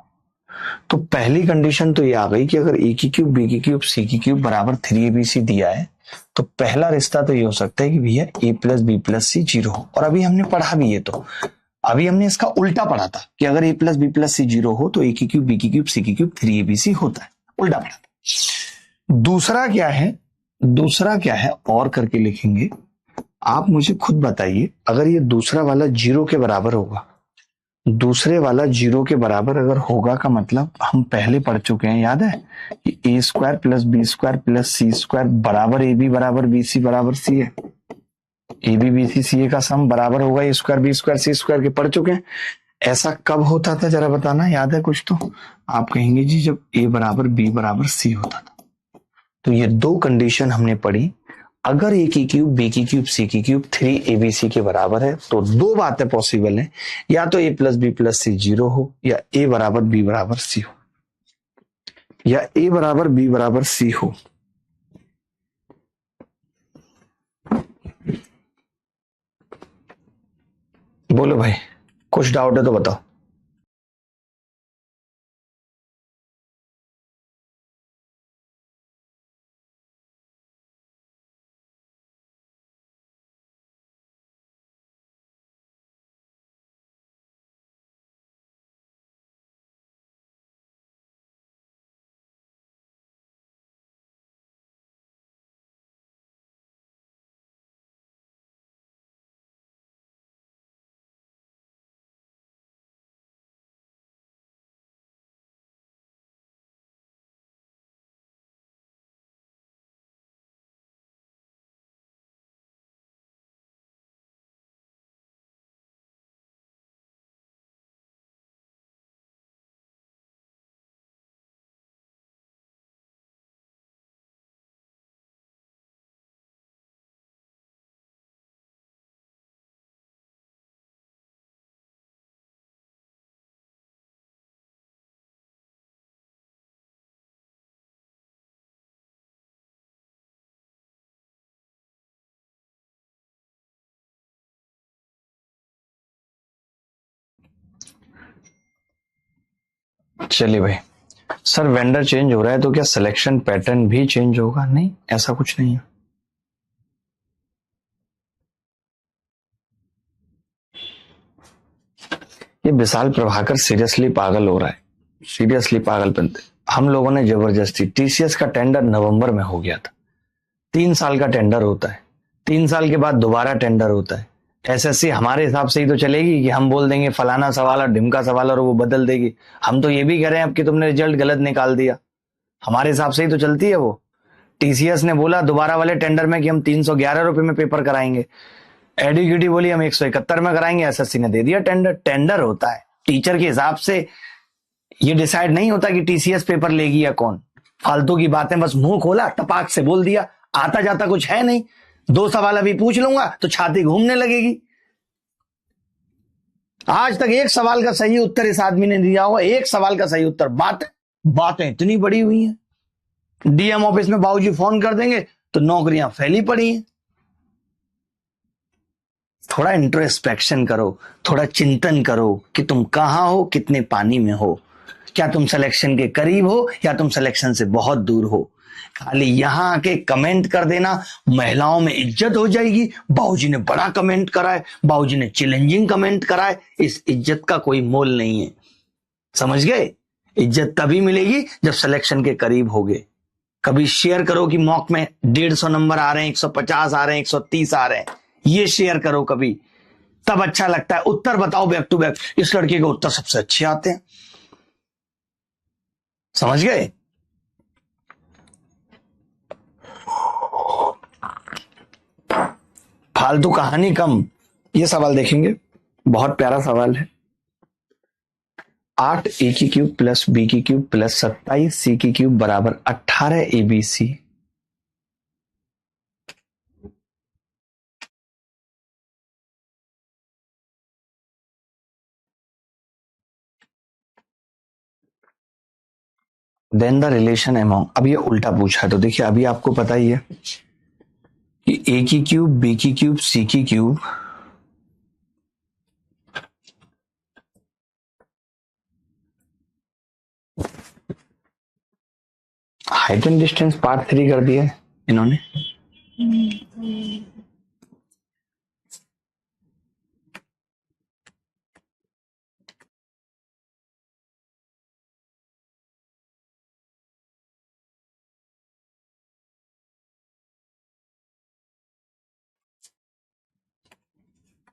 तो पहली कंडीशन तो ये आ गई कि अगर ए की क्यूब बी की क्यूब सी की क्यूब बराबर 3abc दिया है तो पहला रिश्ता तो ये हो सकता है कि भैया ए प्लस बी प्लस सी 0 हो। और अभी हमने पढ़ा भी ये, तो अभी हमने इसका उल्टा पढ़ा था कि अगर ए प्लस बी प्लस सी 0 हो तो ए की क्यूब बी की क्यूब सी की क्यूब 3abc होता है। उल्टा पढ़ा था। दूसरा क्या है और करके लिखेंगे। आप मुझे खुद बताइए अगर ये दूसरा वाला 0 के बराबर होगा, दूसरे वाला 0 के बराबर अगर होगा का मतलब हम पहले पढ़ चुके हैं, याद है कि A square plus B square plus C square बराबर ए बी बराबर बी सी बराबर सी है। ए बी बी सी सी ए का सम बराबर होगा ए square B square C square के, पढ़ चुके हैं। ऐसा कब होता था जरा बताना, याद है कुछ? तो आप कहेंगे जी जब ए बराबर बी बराबर सी होता था। तो ये दो कंडीशन हमने पढ़ी। अगर ए की क्यूब बी की क्यूब सी की क्यूब 3abc के बराबर है तो दो बातें पॉसिबल हैं, या तो ए प्लस बी प्लस सी 0 हो या ए बराबर बी बराबर सी हो, या ए बराबर बी बराबर सी हो। बोलो भाई, कुछ डाउट है तो बताओ। चलिए भाई, सर वेंडर चेंज हो रहा है तो क्या सिलेक्शन पैटर्न भी चेंज होगा? नहीं, ऐसा कुछ नहीं है। ये विशाल प्रभाकर सीरियसली पागल हो रहा है, सीरियसली पागल बनते। हम लोगों ने जबरदस्ती, टीसीएस का टेंडर नवंबर में हो गया था। 3 साल का टेंडर होता है, 3 साल के बाद दोबारा टेंडर होता है। एसएससी हमारे हिसाब से ही तो चलेगी कि हम बोल देंगे फलाना सवाल और ढिमका सवाल और वो बदल देगी। हम तो ये भी कह रहे हैं अब कि तुमने रिजल्ट गलत निकाल दिया, हमारे हिसाब से ही तो चलती है वो। टीसीएस ने बोला दोबारा वाले टेंडर में कि हम 311 रुपए में पेपर कराएंगे, एडुकेटी बोली हम 171 में कराएंगे, एसएससी ने दे दिया टेंडर। टेंडर होता है टीचर के हिसाब से, ये डिसाइड नहीं होता कि टीसीएस पेपर लेगी या कौन। फालतू की बातें, बस मुंह खोला टपाक से बोल दिया, आता जाता कुछ है नहीं। 2 सवाल अभी पूछ लूंगा तो छाती घूमने लगेगी। आज तक एक सवाल का सही उत्तर इस आदमी ने दिया होगा, एक सवाल का सही उत्तर। बातें इतनी बड़ी हुई हैं। डीएम ऑफिस में बाबूजी फोन कर देंगे तो नौकरियां फैली पड़ी हैं। थोड़ा इंट्रोस्पेक्शन करो, थोड़ा चिंतन करो कि तुम कहां हो, कितने पानी में हो। क्या तुम सिलेक्शन के करीब हो या तुम सिलेक्शन से बहुत दूर हो? खाली यहां आके कमेंट कर देना, महिलाओं में इज्जत हो जाएगी। बाबूजी ने बड़ा कमेंट करा है, बाबूजी ने चैलेंजिंग कमेंट करा है। इस इज्जत का कोई मोल नहीं है, समझ गए? इज्जत तभी मिलेगी जब सिलेक्शन के करीब होगे। कभी शेयर करो कि मॉक में 150 नंबर आ रहे हैं, 150 आ रहे हैं, 130 आ रहे हैं, ये शेयर करो कभी, तब अच्छा लगता है। उत्तर बताओ बैक टू बैक, इस लड़के के उत्तर सबसे अच्छे आते हैं। समझ गए? फालतू कहानी कम। ये सवाल देखेंगे, बहुत प्यारा सवाल है। 8 ए की क्यूब प्लस बी की क्यूब प्लस 27 सी की क्यूब बराबर 18 A B C. Then the relation among, अब ये उल्टा पूछा है, तो देखिए अभी आपको पता ही है कि ए की क्यूब बी की क्यूब सी की cube height and distance part 3 कर दिया है इन्होंने।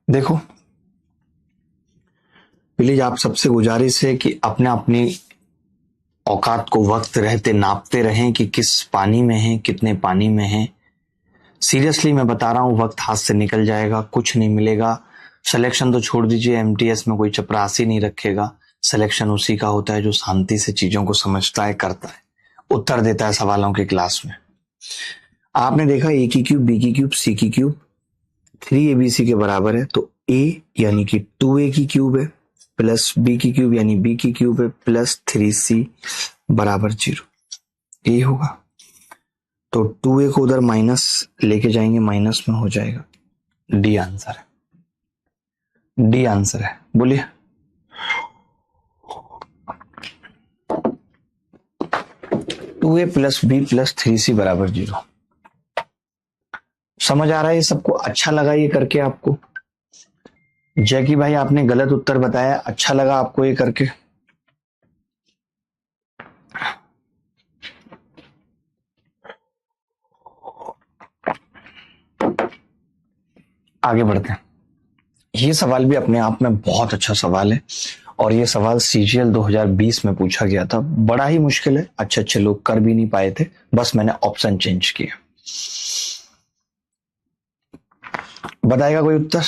देखो प्लीज आप सबसे गुजारिश है कि अपने अपनी औकात को वक्त रहते नापते रहें कि किस पानी में है, कितने पानी में है। सीरियसली मैं बता रहा हूं, वक्त हाथ से निकल जाएगा, कुछ नहीं मिलेगा। सिलेक्शन तो छोड़ दीजिए, एमटीएस में कोई चपरासी नहीं रखेगा। सिलेक्शन उसी का होता है जो शांति से चीजों को समझता है, करता है, उत्तर देता है सवालों के क्लास में। आपने देखा ए की क्यूब बी की क्यूब सी की क्यूब 3abc के बराबर है, तो ए यानी कि 2a की क्यूब है प्लस बी की क्यूब यानी बी की क्यूब है प्लस 3c बराबर 0, ए होगा। तो 2a को उधर माइनस लेके जाएंगे, माइनस में हो जाएगा। डी आंसर है, डी आंसर है। बोलिए। Two a plus B plus 3c बराबर 0। समझ आ रहा है ये सबको? अच्छा लगा ये करके आपको? जैकी भाई आपने गलत उत्तर बताया, अच्छा लगा आपको ये करके? आगे बढ़ते हैं। ये सवाल भी अपने आप में बहुत अच्छा सवाल है, और ये सवाल सीजीएल 2020 में पूछा गया था। बड़ा ही मुश्किल है, अच्छे अच्छे लोग कर भी नहीं पाए थे, बस मैंने ऑप्शन चेंज किया। बताएगा कोई उत्तर?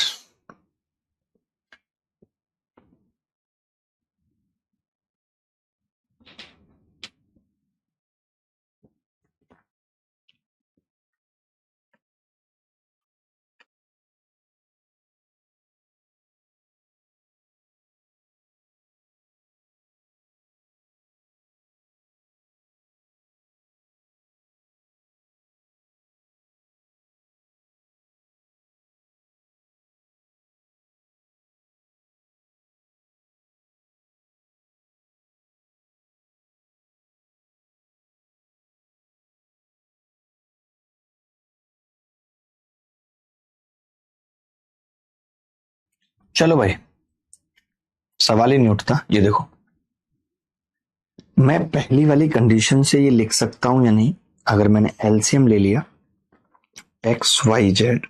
चलो भाई, सवाल ही नहीं उठता। ये देखो, मैं पहली वाली कंडीशन से ये लिख सकता हूं या नहीं? अगर मैंने एलसीएम ले लिया एक्स वाई जेड,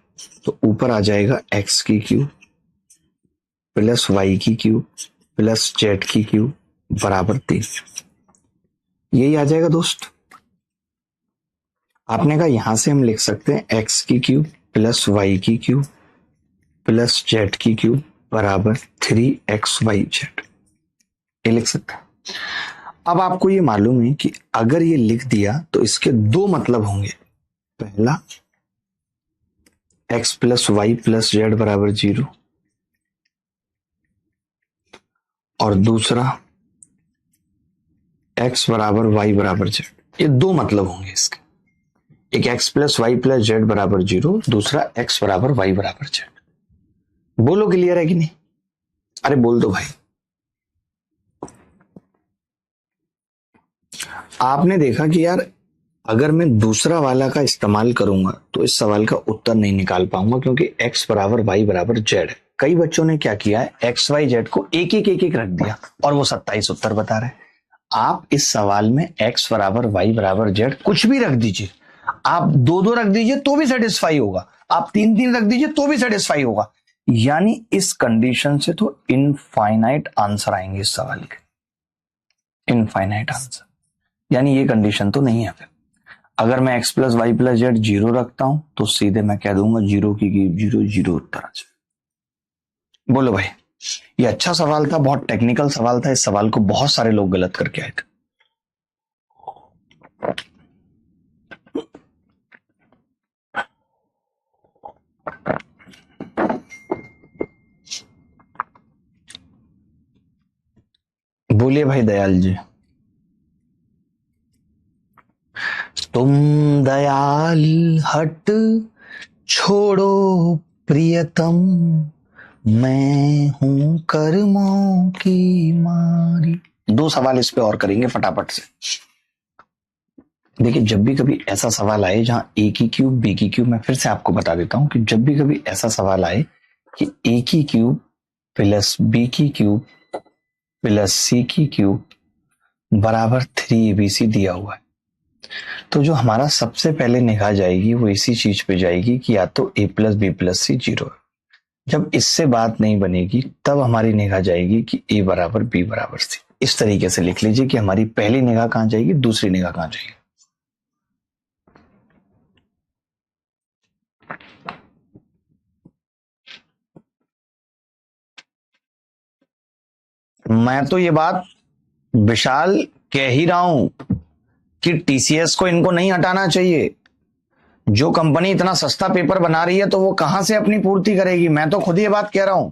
तो ऊपर आ जाएगा एक्स की क्यूब प्लस वाई की क्यूब प्लस जेड की क्यूब बराबर 3। यही आ जाएगा दोस्त। आपने कहा यहां से हम लिख सकते हैं एक्स की क्यूब प्लस वाई की क्यूब प्लस जेड की क्यूब बराबर 3xyz, ये लिख सकते हैं। अब आपको ये मालूम है कि अगर ये लिख दिया तो इसके दो मतलब होंगे। पहला, x plus y plus z बराबर 0, और दूसरा x बराबर वाई बराबर जेड। ये दो मतलब होंगे इसके, एक x plus y plus z बराबर 0, दूसरा x बराबर वाई बराबर जेड। बोलो क्लियर है कि नहीं? अरे बोल दो भाई। आपने देखा कि यार अगर मैं दूसरा वाला का इस्तेमाल करूंगा तो इस सवाल का उत्तर नहीं निकाल पाऊंगा, क्योंकि x बराबर वाई बराबर जेड है। कई बच्चों ने क्या किया है, एक्स वाई जेड को एक एक रख दिया और वो 27 उत्तर बता रहे हैं। आप इस सवाल में x बराबर y बराबर z कुछ भी रख दीजिए, आप दो दो रख दीजिए तो भी सेटिस्फाई होगा, आप तीन तीन रख दीजिए तो भी सेटिस्फाई होगा। यानी इस कंडीशन से तो इनफाइनाइट आंसर आएंगे इस सवाल के, इनफाइनाइट आंसर। यानी ये कंडीशन तो नहीं है। फिर अगर मैं x plus y plus z zero रखता हूं तो सीधे मैं कह दूंगा जीरो की जीरो, जीरो उत्तर आ जाए। बोलो भाई, ये अच्छा सवाल था, बहुत टेक्निकल सवाल था, इस सवाल को बहुत सारे लोग गलत करके आए थे। बोलिए भाई दयाल जी। तुम दयाल हट छोड़ो प्रियतम, मैं हूं कर्मों की मारी। दो सवाल इस पे और करेंगे फटाफट से। देखिए, जब भी कभी ऐसा सवाल आए जहां ए की क्यूब बी की क्यूब, मैं फिर से आपको बता देता हूं कि जब भी कभी ऐसा सवाल आए कि ए की क्यूब प्लस बी की क्यूब प्लस सी की क्यूब बराबर 3abc दिया हुआ है, तो जो हमारा सबसे पहले निगाह जाएगी वो इसी चीज पे जाएगी कि या तो a plus B plus c zero है। जब इससे बात नहीं बनेगी तब हमारी निगाह जाएगी कि a बराबर b बराबर सी। इस तरीके से लिख लीजिए कि हमारी पहली निगाह कहां जाएगी, दूसरी निगाह कहां जाएगी। मैं तो ये बात विशाल कह ही रहा हूं कि टीसीएस को इनको नहीं हटाना चाहिए। जो कंपनी इतना सस्ता पेपर बना रही है तो वो कहां से अपनी पूर्ति करेगी। मैं तो खुद ये बात कह रहा हूं,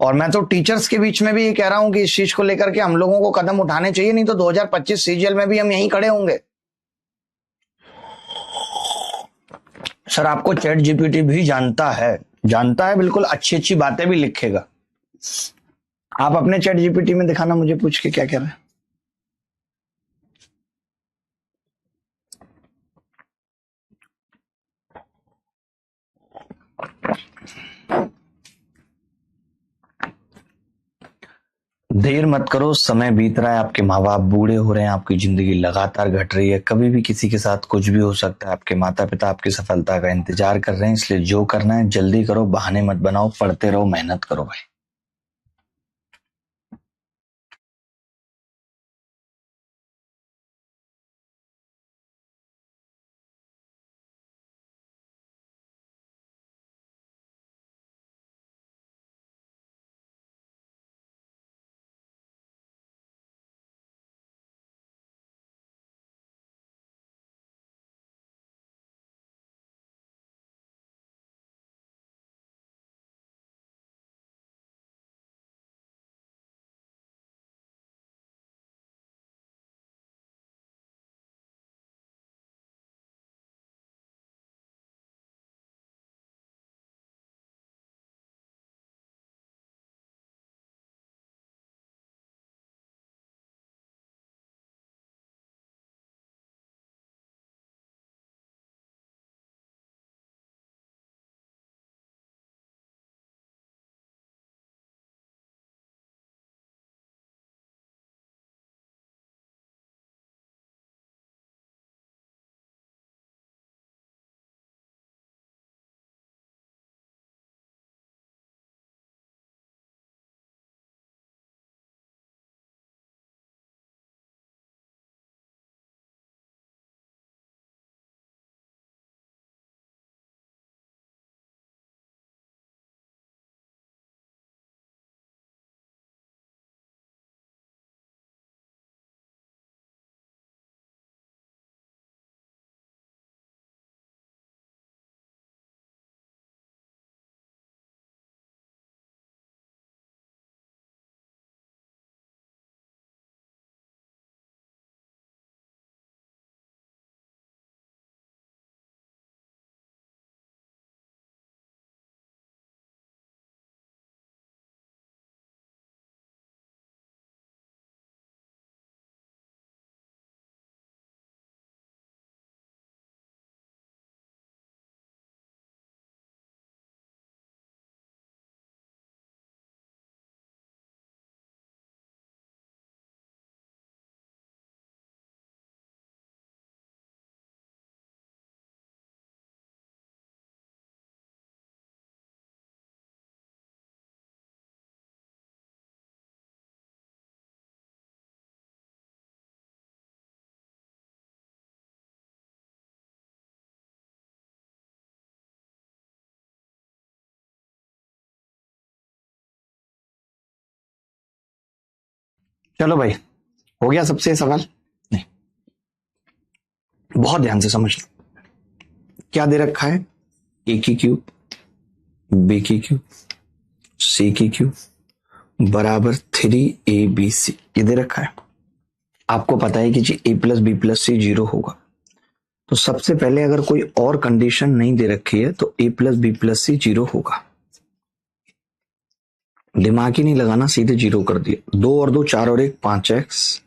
और मैं तो टीचर्स के बीच में भी ये कह रहा हूं कि इस चीज को लेकर के हम लोगों को कदम उठाने चाहिए, नहीं तो 2025 सीजीएल में भी हम यहीं खड़े होंगे। सर, आपको चैट जीपीटी भी जानता है, जानता है, बिल्कुल अच्छी अच्छी बातें भी लिखेगा। आप अपने चैट जीपीटी में दिखाना मुझे पूछ के क्या कह रहे हैं। देर मत करो, समय बीत रहा है, आपके माँ बाप बूढ़े हो रहे हैं, आपकी जिंदगी लगातार घट रही है, कभी भी किसी के साथ कुछ भी हो सकता है। आपके माता पिता आपकी सफलता का इंतजार कर रहे हैं, इसलिए जो करना है जल्दी करो, बहाने मत बनाओ, पढ़ते रहो, मेहनत करो भाई। चलो भाई, हो गया सबसे सवाल? नहीं, बहुत ध्यान से समझ लो। क्या दे रखा है? ए की क्यूब, बी की क्यूब, सी की क्यूब बराबर 3abc, ये दे रखा है। आपको पता है कि जी a plus B plus c 0 होगा। तो सबसे पहले अगर कोई और कंडीशन नहीं दे रखी है तो a plus B plus c 0 होगा। दिमाग ही नहीं लगाना, सीधे 0 कर दिया। 2 और 2 4 और 1 5x,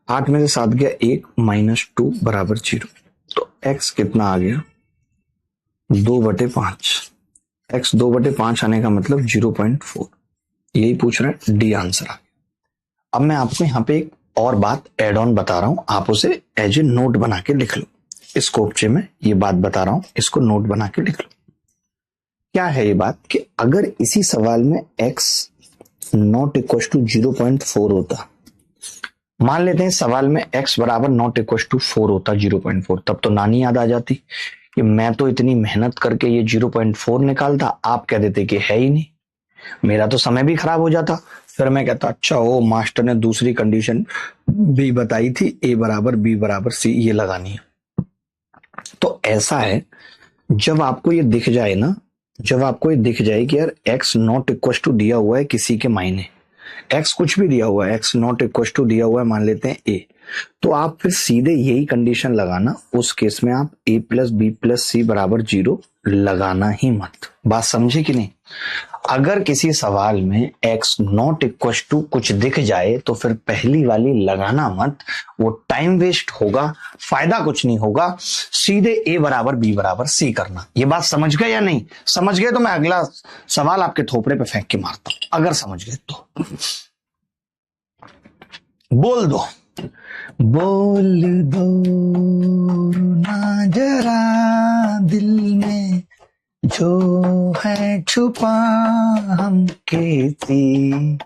8 में से 7 गया 1 -2 बराबर 0। तो x कितना आ गया? 2/5। x 2/5 आने का मतलब 0.4। यही पूछ रहा है, डी आंसर आ गया। अब मैं आपको यहाँ पे एक और बात एड ऑन बता रहा हूं, आप उसे एज ए नोट बना के लिख लो। इस कोपचे में ये बात बता रहा हूं, इसको नोट बना के लिख लो। क्या है ये बात कि अगर इसी सवाल में x नॉट इक्वल टू 0.4 होता, मान लेते हैं सवाल में x बराबर नॉट इक्वल टू 4 होता 0.4, तब तो नानी याद आ जाती कि मैं तो इतनी मेहनत करके ये 0.4 निकालता, आप कह देते कि है ही नहीं, मेरा तो समय भी खराब हो जाता। फिर मैं कहता अच्छा हो मास्टर ने दूसरी कंडीशन भी बताई थी, a बराबर b बराबर c, ये लगानी है। तो ऐसा है, जब आपको ये दिख जाए ना, जब आपको ये दिख जाए कि यार x नॉट इक्वल टू दिया हुआ है किसी के मायने, x कुछ भी दिया हुआ है, x नॉट इक्वल टू दिया हुआ है मान लेते हैं a, तो आप फिर सीधे यही कंडीशन लगाना। उस केस में आप a plus B plus C बराबर 0 लगाना ही मत। बात समझे कि नहीं? अगर किसी सवाल में x नॉट इक्वल टू कुछ दिख जाए तो फिर पहली वाली लगाना मत, वो टाइम वेस्ट होगा, फायदा कुछ नहीं होगा। सीधे a बराबर b बराबर c करना। ये बात समझ गए या नहीं? समझ गए तो मैं अगला सवाल आपके थोपड़े पे फेंक के मारता हूं, अगर समझ गए तो बोल दो, बोल दो ना जरा दिल में जो है छुपा, हम किसी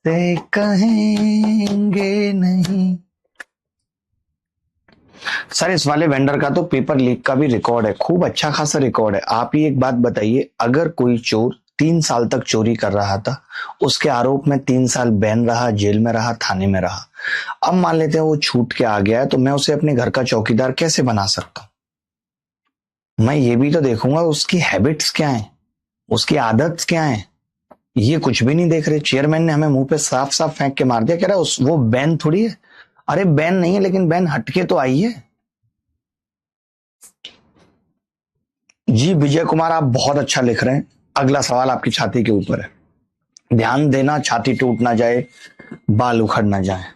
से कहेंगे नहीं। सर इस वाले वेंडर का तो पेपर लीक का भी रिकॉर्ड है, खूब अच्छा खासा रिकॉर्ड है। आप ही एक बात बताइए, अगर कोई चोर 3 साल तक चोरी कर रहा था, उसके आरोप में 3 साल बैन रहा, जेल में रहा, थाने में रहा, अब मान लेते हैं वो छूट के आ गया है, तो मैं उसे अपने घर का चौकीदार कैसे बना सकता हूं? मैं ये भी तो देखूंगा उसकी हैबिट्स क्या है, उसकी आदत क्या है। ये कुछ भी नहीं देख रहे। चेयरमैन ने हमें मुंह पे साफ साफ फेंक के मार दिया, कह रहा है वो बैन थोड़ी है। अरे बैन नहीं है, लेकिन बैन हटके तो आई है। जी विजय कुमार, आप बहुत अच्छा लिख रहे हैं। अगला सवाल आपकी छाती के ऊपर है, ध्यान देना, छाती टूट ना जाए, बाल उखड़ ना जाए।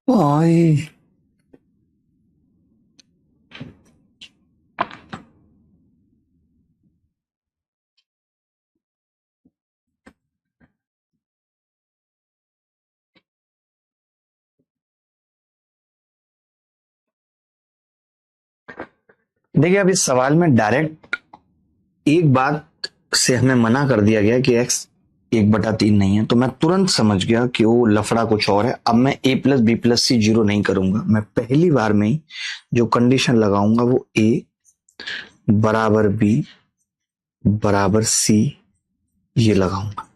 भाई देखिए, अब इस सवाल में डायरेक्ट एक बात से हमें मना कर दिया गया कि x 1/3 नहीं है, तो मैं तुरंत समझ गया कि वो लफड़ा कुछ और है। अब मैं a plus B plus c 0 नहीं करूंगा, मैं पहली बार में ही जो कंडीशन लगाऊंगा वो a बराबर b बराबर c ये लगाऊंगा।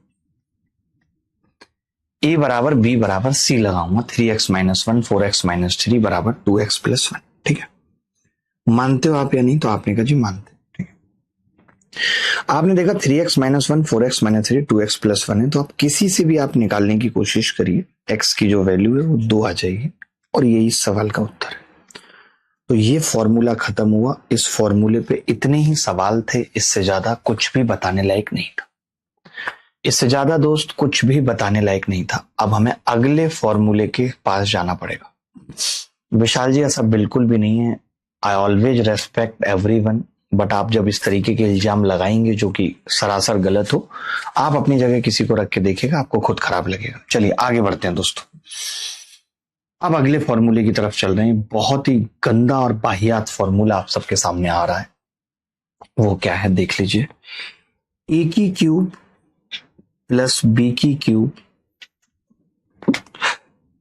a बराबर b बराबर c लगाऊंगा। 3x माइनस 1 4x माइनस 3 बराबर 2x प्लस 1। ठीक है, मानते हो आप या नहीं? तो आपने कहा जी मानते। ठीक है, आपने देखा 3x minus 1 4x minus 3 2x plus 1 है, तो आप किसी से भी आप निकालने की कोशिश करिए, x की जो वैल्यू है वो 2 आ जाएगी, और यही इस सवाल का उत्तर है। तो ये फॉर्मूला खत्म हुआ। इस फॉर्मूले पे इतने ही सवाल थे, इससे ज्यादा कुछ भी बताने लायक नहीं था। इससे ज्यादा दोस्त कुछ भी बताने लायक नहीं था। अब हमें अगले फॉर्मूले के पास जाना पड़ेगा। विशाल जी ऐसा बिल्कुल भी नहीं है, I always respect everyone, but आप जब इस तरीके के इल्जाम लगाएंगे जो कि सरासर गलत हो, आप अपनी जगह किसी को रख के देखिएगा, आपको खुद खराब लगेगा। चलिए आगे बढ़ते हैं दोस्तों। अब अगले फॉर्मूले की तरफ चल रहे हैं। बहुत ही गंदा और वाहियात फॉर्मूला आप सबके सामने आ रहा है। वो क्या है देख लीजिए। ए की क्यूब प्लस बी की क्यूब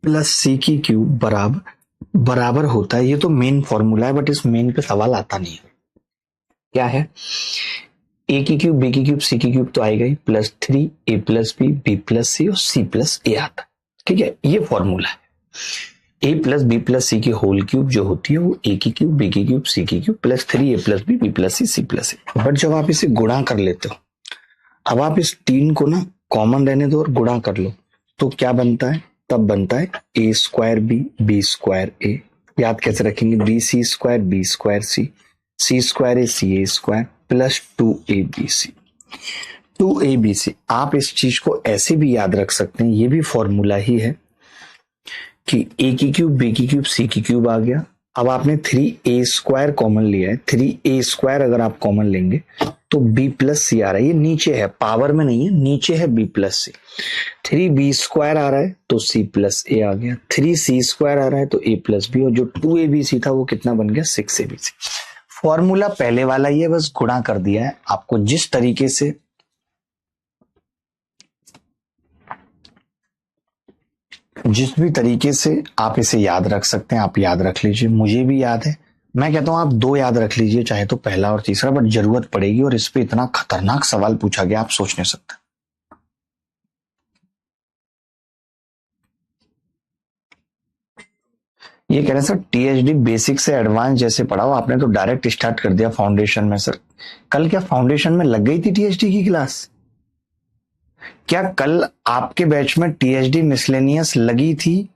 प्लस सी की क्यूब बराबर बराबर होता है। ये तो मेन फॉर्मूला है, बट इस मेन पे सवाल आता नहीं है। क्या है? ए की क्यूब बी की क्यूब सी की क्यूब तो आएगा ही, plus 3 a plus b b plus C और सी प्लस ए आता है। ठीक है, ये फॉर्मूला है। ए प्लस बी प्लस सी की होल क्यूब जो होती है वो ए की क्यूब बी की क्यूब सी की cube plus 3 a plus b b plus c c plus a. But जब आप इसे गुणा कर लेते हो, अब आप इस 3 को ना कॉमन रहने दो और गुणा कर लो, तो क्या बनता है? तब बनता है A square B square A. याद कैसे रखेंगे? B C square B square C square A C A square plus 2abc 2abc। आप इस चीज को ऐसे भी याद रख सकते हैं, ये भी फॉर्मूला ही है कि ए की क्यूब बी की क्यूब सी की क्यूब आ गया। अब आपने 3a² कॉमन लिया है, 3a² अगर आप कॉमन लेंगे तो b प्लस सी आ रहा है। ये नीचे है, पावर में नहीं है, नीचे है b प्लस सी। 3b² आ रहा है तो c प्लस ए आ गया, 3c² आ रहा है तो a प्लस बी, और जो 2abc था वो कितना बन गया? 6abc। फॉर्मूला पहले वाला ही है, बस गुणा कर दिया है। आपको जिस तरीके से जिस भी तरीके से आप इसे याद रख सकते हैं आप याद रख लीजिए। मुझे भी याद है, मैं कहता हूं आप 2 याद रख लीजिए, चाहे तो पहला और तीसरा, बट जरूरत पड़ेगी। और इस पे इतना खतरनाक सवाल पूछा गया, आप सोच नहीं सकते। ये कह रहे हैं सर टीएचडी बेसिक से एडवांस जैसे पढ़ाओ, आपने तो डायरेक्ट स्टार्ट कर दिया फाउंडेशन में। सर कल क्या फाउंडेशन में लग गई थी टीएचडी की क्लास? क्या कल आपके बैच में टीएचडी मिसलेनियस लगी थी?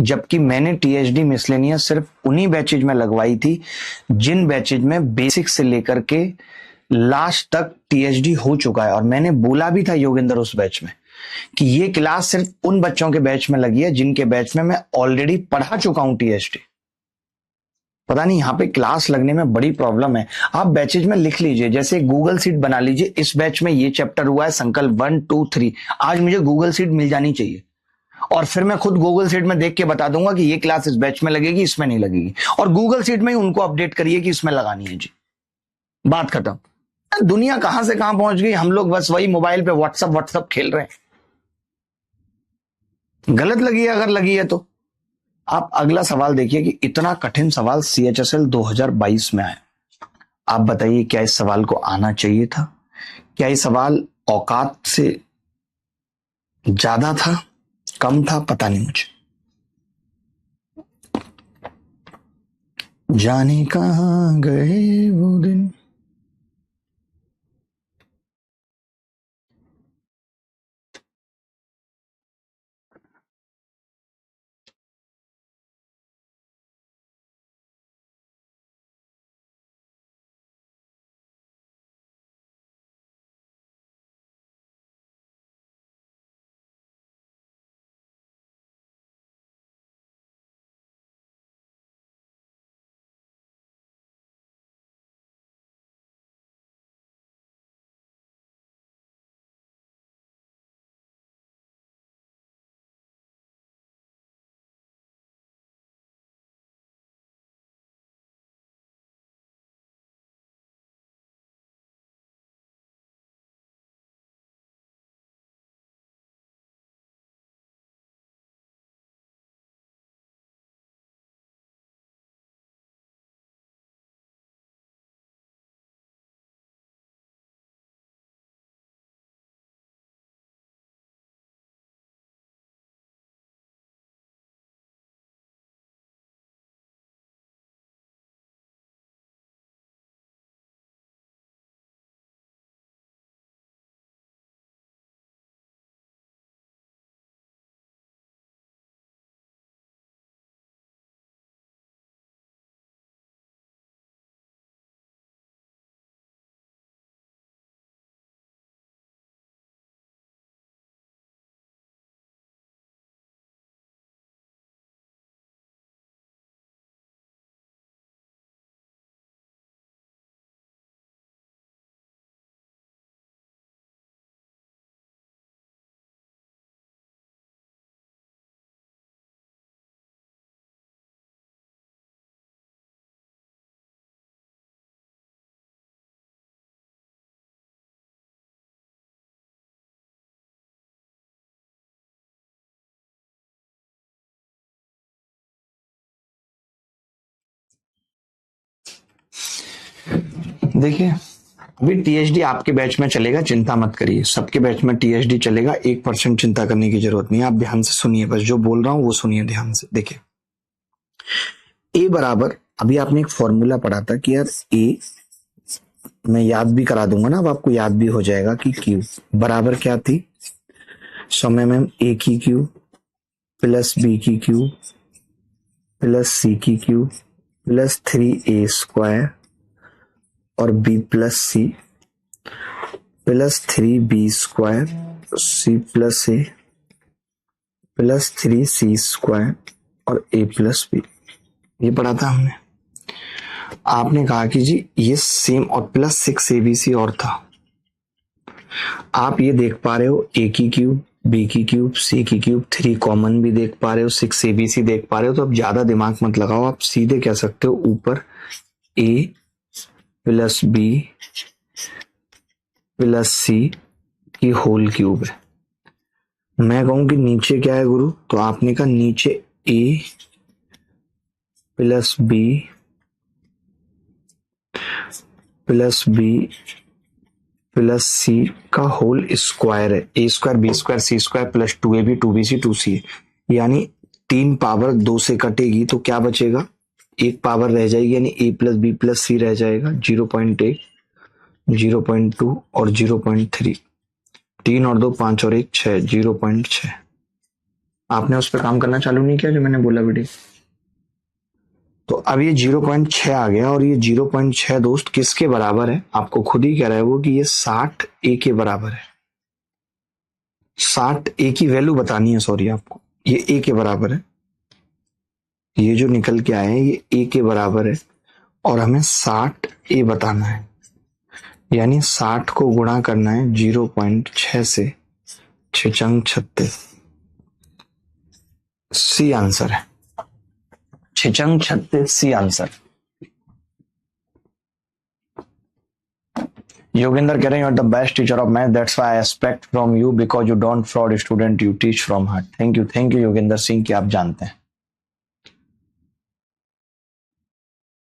जबकि मैंने टीएचडी मिसलेनियस सिर्फ उन्हीं बैचेज में लगवाई थी जिन बैचेज में बेसिक से लेकर के लास्ट तक टीएचडी हो चुका है। और मैंने बोला भी था योगेंद्र उस बैच में कि ये क्लास सिर्फ उन बच्चों के बैच में लगी है जिनके बैच में मैं ऑलरेडी पढ़ा चुका हूं टीएचडी। पता नहीं यहाँ पे क्लास लगने में बड़ी प्रॉब्लम है। आप बैचेज में लिख लीजिए, जैसे गूगल सीट बना लीजिए, इस बैच में ये चैप्टर हुआ है संकल्प 1 2 3। आज मुझे गूगल सीट मिल जानी चाहिए और फिर मैं खुद गूगल सीट में देख के बता दूंगा कि ये क्लास इस बैच में लगेगी, इसमें नहीं लगेगी। और गूगल सीट में ही उनको अपडेट करिए कि इसमें लगानी है जी, बात खत्म। दुनिया कहां से कहां पहुंच गई, हम लोग बस वही मोबाइल पे व्हाट्सअप व्हाट्सअप खेल रहे हैं। गलत लगी है अगर लगी है तो। आप अगला सवाल देखिए कि इतना कठिन सवाल सीएचएसएल 2022 में आया। आप बताइए क्या इस सवाल को आना चाहिए था? क्या ये सवाल औकात से ज्यादा था, कम था? पता नहीं मुझे। जाने कहां गए वो दिन। देखिए अभी टीएचडी आपके बैच में चलेगा, चिंता मत करिए, सबके बैच में टीएचडी चलेगा, 1% चिंता करने की जरूरत नहीं है। आप ध्यान से सुनिए, बस जो बोल रहा हूं वो सुनिए ध्यान से। देखिए ए बराबर, अभी आपने एक फॉर्मूला पढ़ा था कि यार ए, मैं याद भी करा दूंगा ना, अब आपको याद भी हो जाएगा कि क्यू बराबर क्या थी, समय में ए की क्यू प्लस बी की क्यू प्लस सी की क्यू प्लस 3a स्क्वायर और b plus C plus 3b square C plus A plus 3c square और a प्लस बी। ये पढ़ा था हमने। आपने कहा कि जी ये सेम और प्लस 6abc और था। आप ये देख पा रहे हो a की क्यूब, b की क्यूब, c की क्यूब, 3 कॉमन भी देख पा रहे हो, 6abc देख पा रहे हो, तो अब ज्यादा दिमाग मत लगाओ, आप सीधे कह सकते हो ऊपर a plus b plus c की होल क्यूब है। मैं कहूं कि नीचे क्या है गुरु, तो आपने कहा नीचे a plus b plus b plus C का होल स्क्वायर है। A square B square C square plus 2ab 2bc 2c, यानी 3 पावर 2 से कटेगी तो क्या बचेगा, एक पावर रह जाएगी, यानी a प्लस बी प्लस सी रह जाएगा। 0.8 0.2 और 0.3, 3 और 2 5 और 1 6, 0.6। आपने उस पर काम करना चालू नहीं किया जो मैंने बोला बेटे, तो अब ये 0.6 आ गया, और ये 0.6 दोस्त किसके बराबर है, आपको खुद ही कह रहा है वो कि ये 60a के बराबर है। 60a की वैल्यू बतानी है, सॉरी आपको, ये a के बराबर है, ये जो निकल के आए हैं ये a के बराबर है, और हमें 60a बताना है, यानी 60 को गुणा करना है 0.6 से, 6 36, सी आंसर है, 6 36 सी आंसर। योगेंद्र कह रहे हैं, you are the best teacher of math, that's why I expect from you because you don't fraud student, you teach from heart. Thank you Yogendra Singh की आप जानते हैं।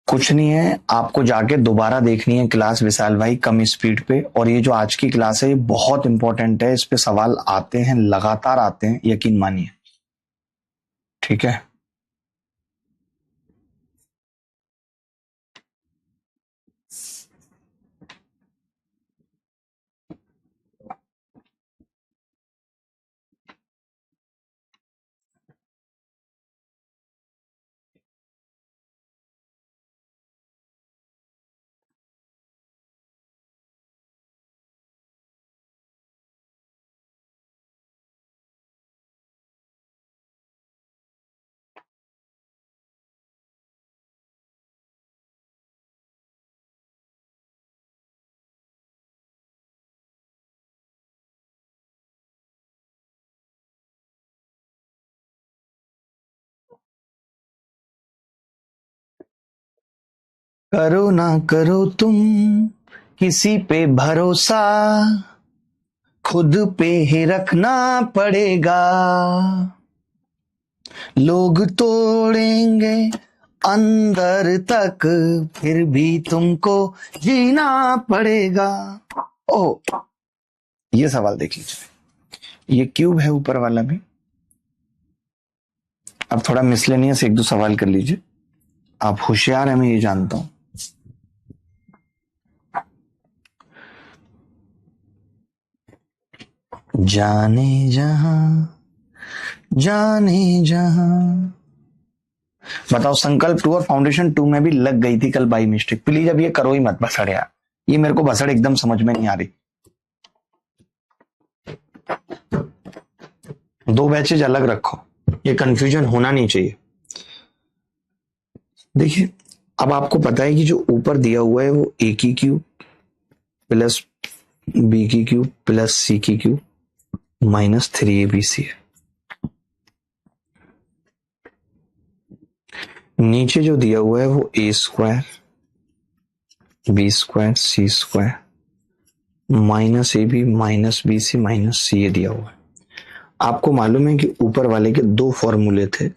कुछ नहीं है, आपको जाके दोबारा देखनी है क्लास विशाल भाई कम स्पीड पे, और ये जो आज की क्लास है ये बहुत इंपॉर्टेंट है, इस पे सवाल आते हैं, लगातार आते हैं, यकीन मानिए, ठीक है। करो ना करो तुम किसी पे भरोसा, खुद पे ही रखना पड़ेगा, लोग तोड़ेंगे अंदर तक फिर भी तुमको जीना पड़ेगा। ओह, ये सवाल देख लीजिए, ये क्यूब है ऊपर वाला भी। अब थोड़ा मिसलेनियस 1-2 सवाल कर लीजिए, आप होशियार हैं मैं ये जानता हूं। जाने जहां बताओ, संकल्प 2 और फाउंडेशन 2 में भी लग गई थी कल बाई मिस्टेक। प्लीज अब ये करो ही मत भसड़ यार, ये मेरे को भसड़ एकदम समझ में नहीं आ रही। 2 बैचेज अलग रखो, ये कंफ्यूजन होना नहीं चाहिए। देखिए अब आपको पता है कि जो ऊपर दिया हुआ है वो ए की क्यूब प्लस बी की क्यूब प्लस सी की क्यूब माइनस 3abc है। नीचे जो दिया हुआ है वो A square B square C square minus A B minus B C minus C ये दिया हुआ है। आपको मालूम है कि ऊपर वाले के 2 फॉर्मूले थे,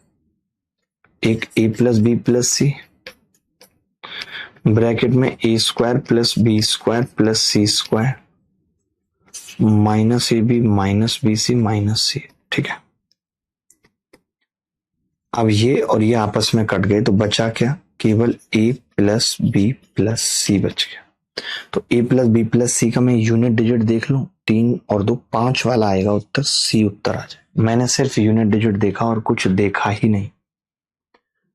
एक A plus B plus C bracket में A square plus B square plus C square minus A B minus B C minus C. ठीक है, अब ये और ये आपस में कट गए तो बचा क्या, केवल ए प्लस बी प्लस सी बच गया। तो ए प्लस बी प्लस सी का मैं यूनिट डिजिट देख लूं, 3 और 2 5 वाला आएगा उत्तर, सी उत्तर आ जाए। मैंने सिर्फ यूनिट डिजिट देखा और कुछ देखा ही नहीं।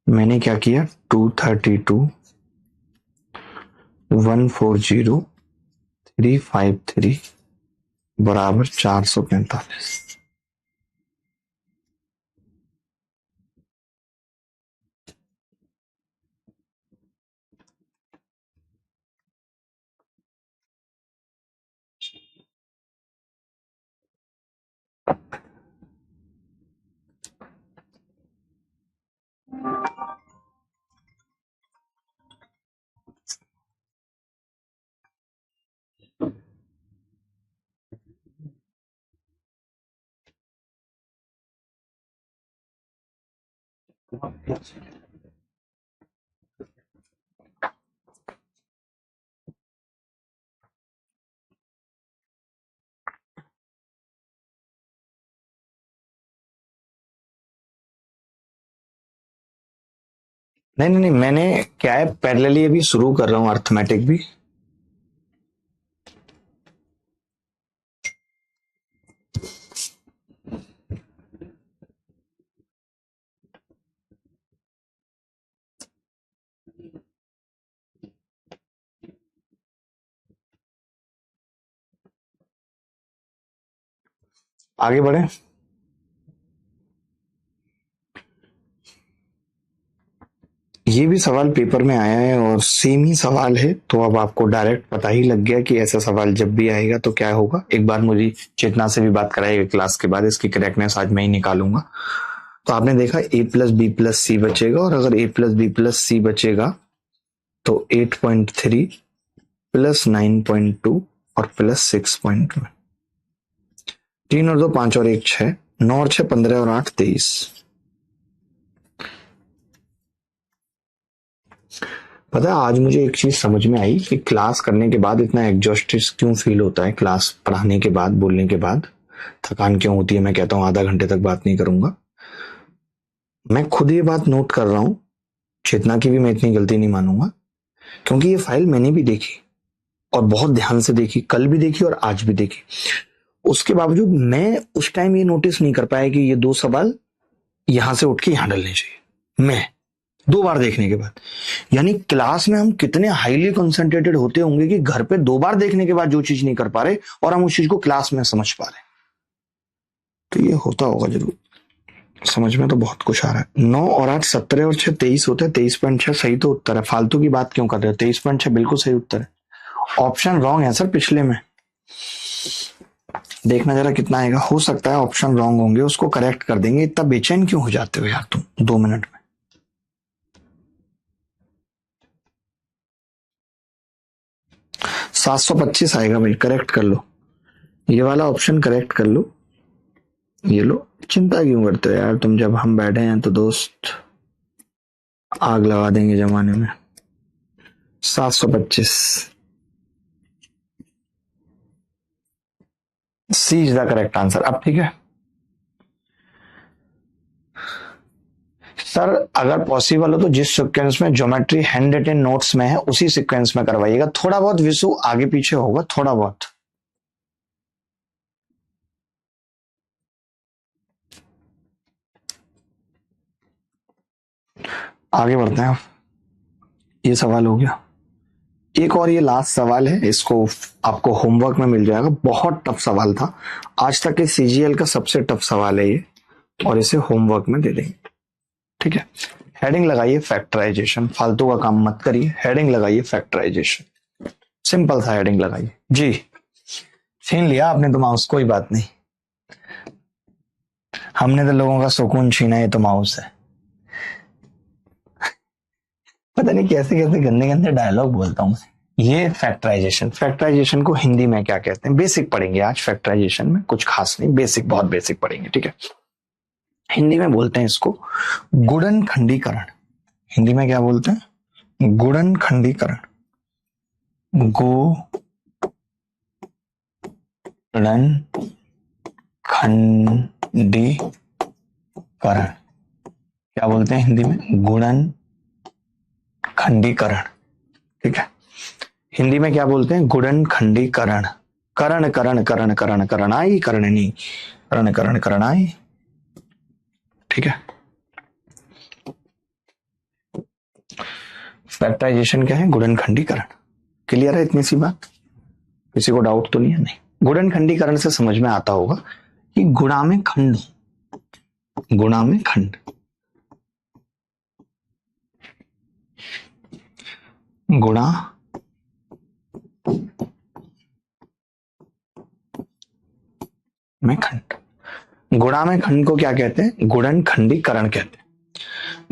मैंने क्या किया, 232 140 353 बराबर 445। नहीं नहीं नहीं, मैंने क्या है, पैरेलली अभी शुरू कर रहा हूं अर्थमेटिक भी। आगे बढ़े। ये भी सवाल पेपर में आया है और सेम ही सवाल है, तो अब आपको डायरेक्ट पता ही लग गया कि ऐसा सवाल जब भी आएगा तो क्या होगा। एक बार मुझे चेतना से भी बात कराइएगा क्लास के बाद, इसकी करेक्टनेस आज मैं ही निकालूंगा। तो आपने देखा ए प्लस बी प्लस सी बचेगा, और अगर ए प्लस बी प्लस सी बचेगा तो 8.3 प्लस 9.2 और प्लस 6.1। 3 और 2 5 और 1 6, 9 और 6 15 और 8 23। पता है आज मुझे एक चीज समझ में आई कि क्लास करने के बाद इतना एग्जॉस्टेड क्यों फील होता है, क्लास पढ़ाने के बाद बोलने के बाद थकान क्यों होती है। मैं कहता हूं आधा घंटे तक बात नहीं करूंगा। मैं खुद ये बात नोट कर रहा हूं, चेतना की भी मैं इतनी गलती नहीं मानूंगा, क्योंकि ये फाइल मैंने भी देखी और बहुत ध्यान से देखी, कल भी देखी और आज भी देखी। उसके बावजूद मैं उस टाइम ये नोटिस नहीं कर पाया कि ये 2 सवाल यहां से उठ के यहां डलने चाहिए। मैं 2 बार देखने के बाद, यानी क्लास में हम कितने हाईली कंसंट्रेटेड होते होंगे कि घर पे 2 बार देखने के बाद जो चीज नहीं कर पा रहे और हम उस चीज को क्लास में समझ पा रहे। तो ये होता होगा जरूर, समझ में तो बहुत कुछ आ रहा है। 9 और 8 17 और 6 23 होता है, 23.6 सही तो उत्तर है। फालतू की बात क्यों कर रहे हो, 23.6 बिल्कुल सही उत्तर है। ऑप्शन रॉन्ग है सर पिछले में, देखना जरा कितना आएगा। हो सकता है ऑप्शन रॉन्ग होंगे, उसको करेक्ट कर देंगे। इतना बेचैन क्यों हो जाते हो यार तुम 2 मिनट में। 725 आएगा भाई, करेक्ट कर लो, ये वाला ऑप्शन करेक्ट कर लो। ये लो, चिंता क्यों करते हो यार तुम, जब हम बैठे हैं तो दोस्त आग लगा देंगे जमाने में। 725 सी इज द करेक्ट आंसर। अब ठीक है सर, अगर पॉसिबल हो तो जिस सीक्वेंस में ज्योमेट्री हैंड रिटन नोट्स में है उसी सीक्वेंस में करवाइएगा। थोड़ा बहुत विशु आगे पीछे होगा, थोड़ा बहुत। आगे बढ़ते हैं, ये सवाल हो गया। एक और ये लास्ट सवाल है, इसको आपको होमवर्क में मिल जाएगा। बहुत टफ सवाल था, आज तक के सीजीएल का सबसे टफ सवाल है ये, और इसे होमवर्क में दे देंगे। ठीक है, हेडिंग लगाइए फैक्टराइजेशन, फालतू का काम मत करिए। हेडिंग लगाइए फैक्टराइजेशन, सिंपल सा हेडिंग लगाइए। जी छीन लिया आपने तो माउस, कोई बात नहीं, हमने तो लोगों का सुकून छीना, ये तो माउस है। पता नहीं कैसे कैसे गंदे गंदे डायलॉग बोलता हूँ। ये फैक्टराइजेशन, फैक्टराइजेशन को हिंदी में क्या कहते हैं, बेसिक पढ़ेंगे आज फैक्टराइजेशन में, कुछ खास नहीं, बेसिक, बहुत बेसिक पढ़ेंगे। ठीक है, हिंदी में बोलते हैं इसको गुणनखंडीकरण। हिंदी में क्या बोलते हैं, गुणनखंडीकरण, गुणनखंडीकरण क्या बोलते हैं हिंदी में? गुणनखंडीकरण। ठीक है, हिंदी में क्या बोलते हैं? गुणनखंडीकरण। करण करण करण करण करणाई करणी, करण करण करणाई। ठीक है, फैक्टराइजेशन क्या है? गुणनखंडीकरण। क्लियर है इतनी सी बात? किसी को डाउट तो नहीं है? नहीं, गुणनखंडीकरण से समझ में आता होगा कि गुणा में खंड, गुणा में खंड, गुणा में खंड। गुणा में खंड को क्या कहते हैं? गुणनखंडीकरण कहते हैं।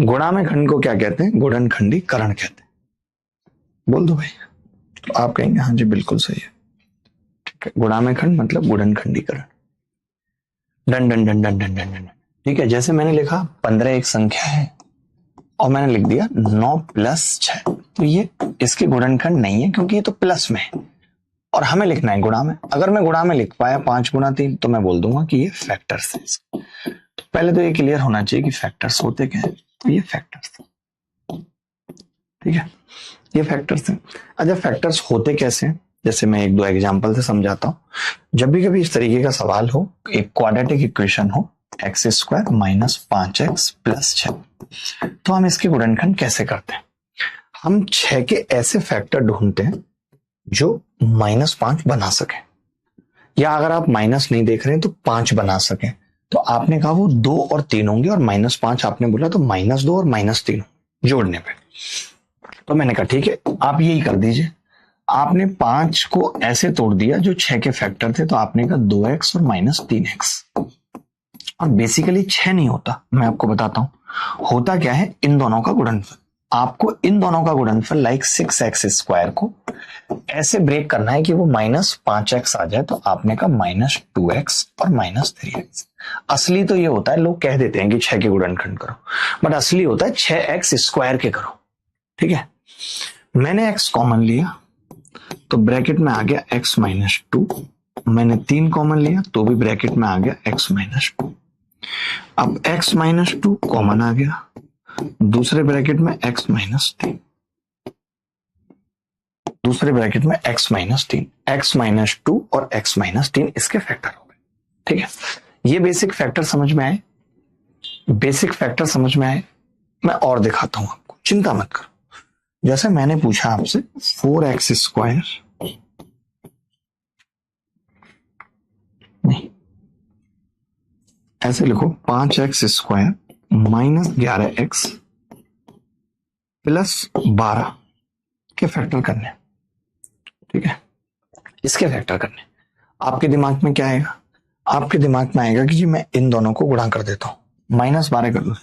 गुणा में खंड को क्या कहते हैं? गुणनखंडीकरण कहते हैं। बोल दो भाई, तो आप कहेंगे हाँ जी बिल्कुल सही है। ठीक है, गुणा में खंड मतलब गुणनखंडीकरण। Done done done done done done done. ठीक है, जैसे मैंने लिखा 15 एक संख्या है और मैंने लिख दिया 9 + 6, तो ये इसके गुणनखंड नहीं है क्योंकि ये तो प्लस में है और हमें लिखना है गुणा में। अगर मैं गुणा में लिख पाया 5 × 3 तो मैं बोल दूंगा कि ये फैक्टर्स है। तो पहले तो ये क्लियर होना चाहिए कि फैक्टर्स होते क्या है। तो ये फैक्टर्स, ठीक है, ये फैक्टर्स हैं। अच्छा, फैक्टर्स होते कैसे हैं? जैसे मैं 1-2 एग्जांपल से समझाता हूं। जब भी कभी इस तरीके का सवाल हो, एक क्वाड्रेटिक इक्वेशन हो x² - 5x + 6, तो हम इसके गुणनखंड कैसे करते हैं? हम 6 के ऐसे फैक्टर ढूंढते हैं जो -5 बना सके, या अगर आप माइनस नहीं देख रहे हैं तो 5 बना सके। तो आपने कहा वो 2 और 3 होंगे और -5 आपने बोला, तो -2 और -3 जोड़ने पे। तो मैंने कहा ठीक है, आप यही कर दीजिए। आपने 5 को ऐसे तोड़ दिया जो 6 के फैक्टर थे, तो आपने कहा 2x और -3x। और बेसिकली 6 नहीं होता, मैं आपको बताता हूं होता क्या है। इन दोनों का गुणनफल, आपको इन दोनों का गुणनफल लाइक 6x² को ऐसे ब्रेक करना है कि वो -5x आ जाए। तो आपने कहा -2x और -3x। असली तो ये होता है, लोग कह देते हैं कि 6 के गुणनखंड करो, बट असली होता है 6x² के करो। ठीक है, मैंने x कॉमन लिया तो ब्रैकेट में आ गया x - 2। मैंने 3 कॉमन लिया तो भी ब्रैकेट में आ गया x - 2। अब x - 2 कॉमन आ गया, दूसरे ब्रैकेट में x - 3, दूसरे ब्रैकेट में x - 3, x - 2 और x - 3 इसके फैक्टर हो गए। ठीक है, ये बेसिक फैक्टर समझ में आए? बेसिक फैक्टर समझ में आए? मैं और दिखाता हूं आपको, चिंता मत करो। जैसे मैंने पूछा आपसे 4x², नहीं ऐसे लिखो 5x² - 11x + 12 के फैक्टर करने। ठीक है, इसके फैक्टर करने। आपके दिमाग में क्या आएगा? आपके दिमाग में आएगा कि जी मैं इन दोनों को गुणा कर देता हूं, -12 कर दो,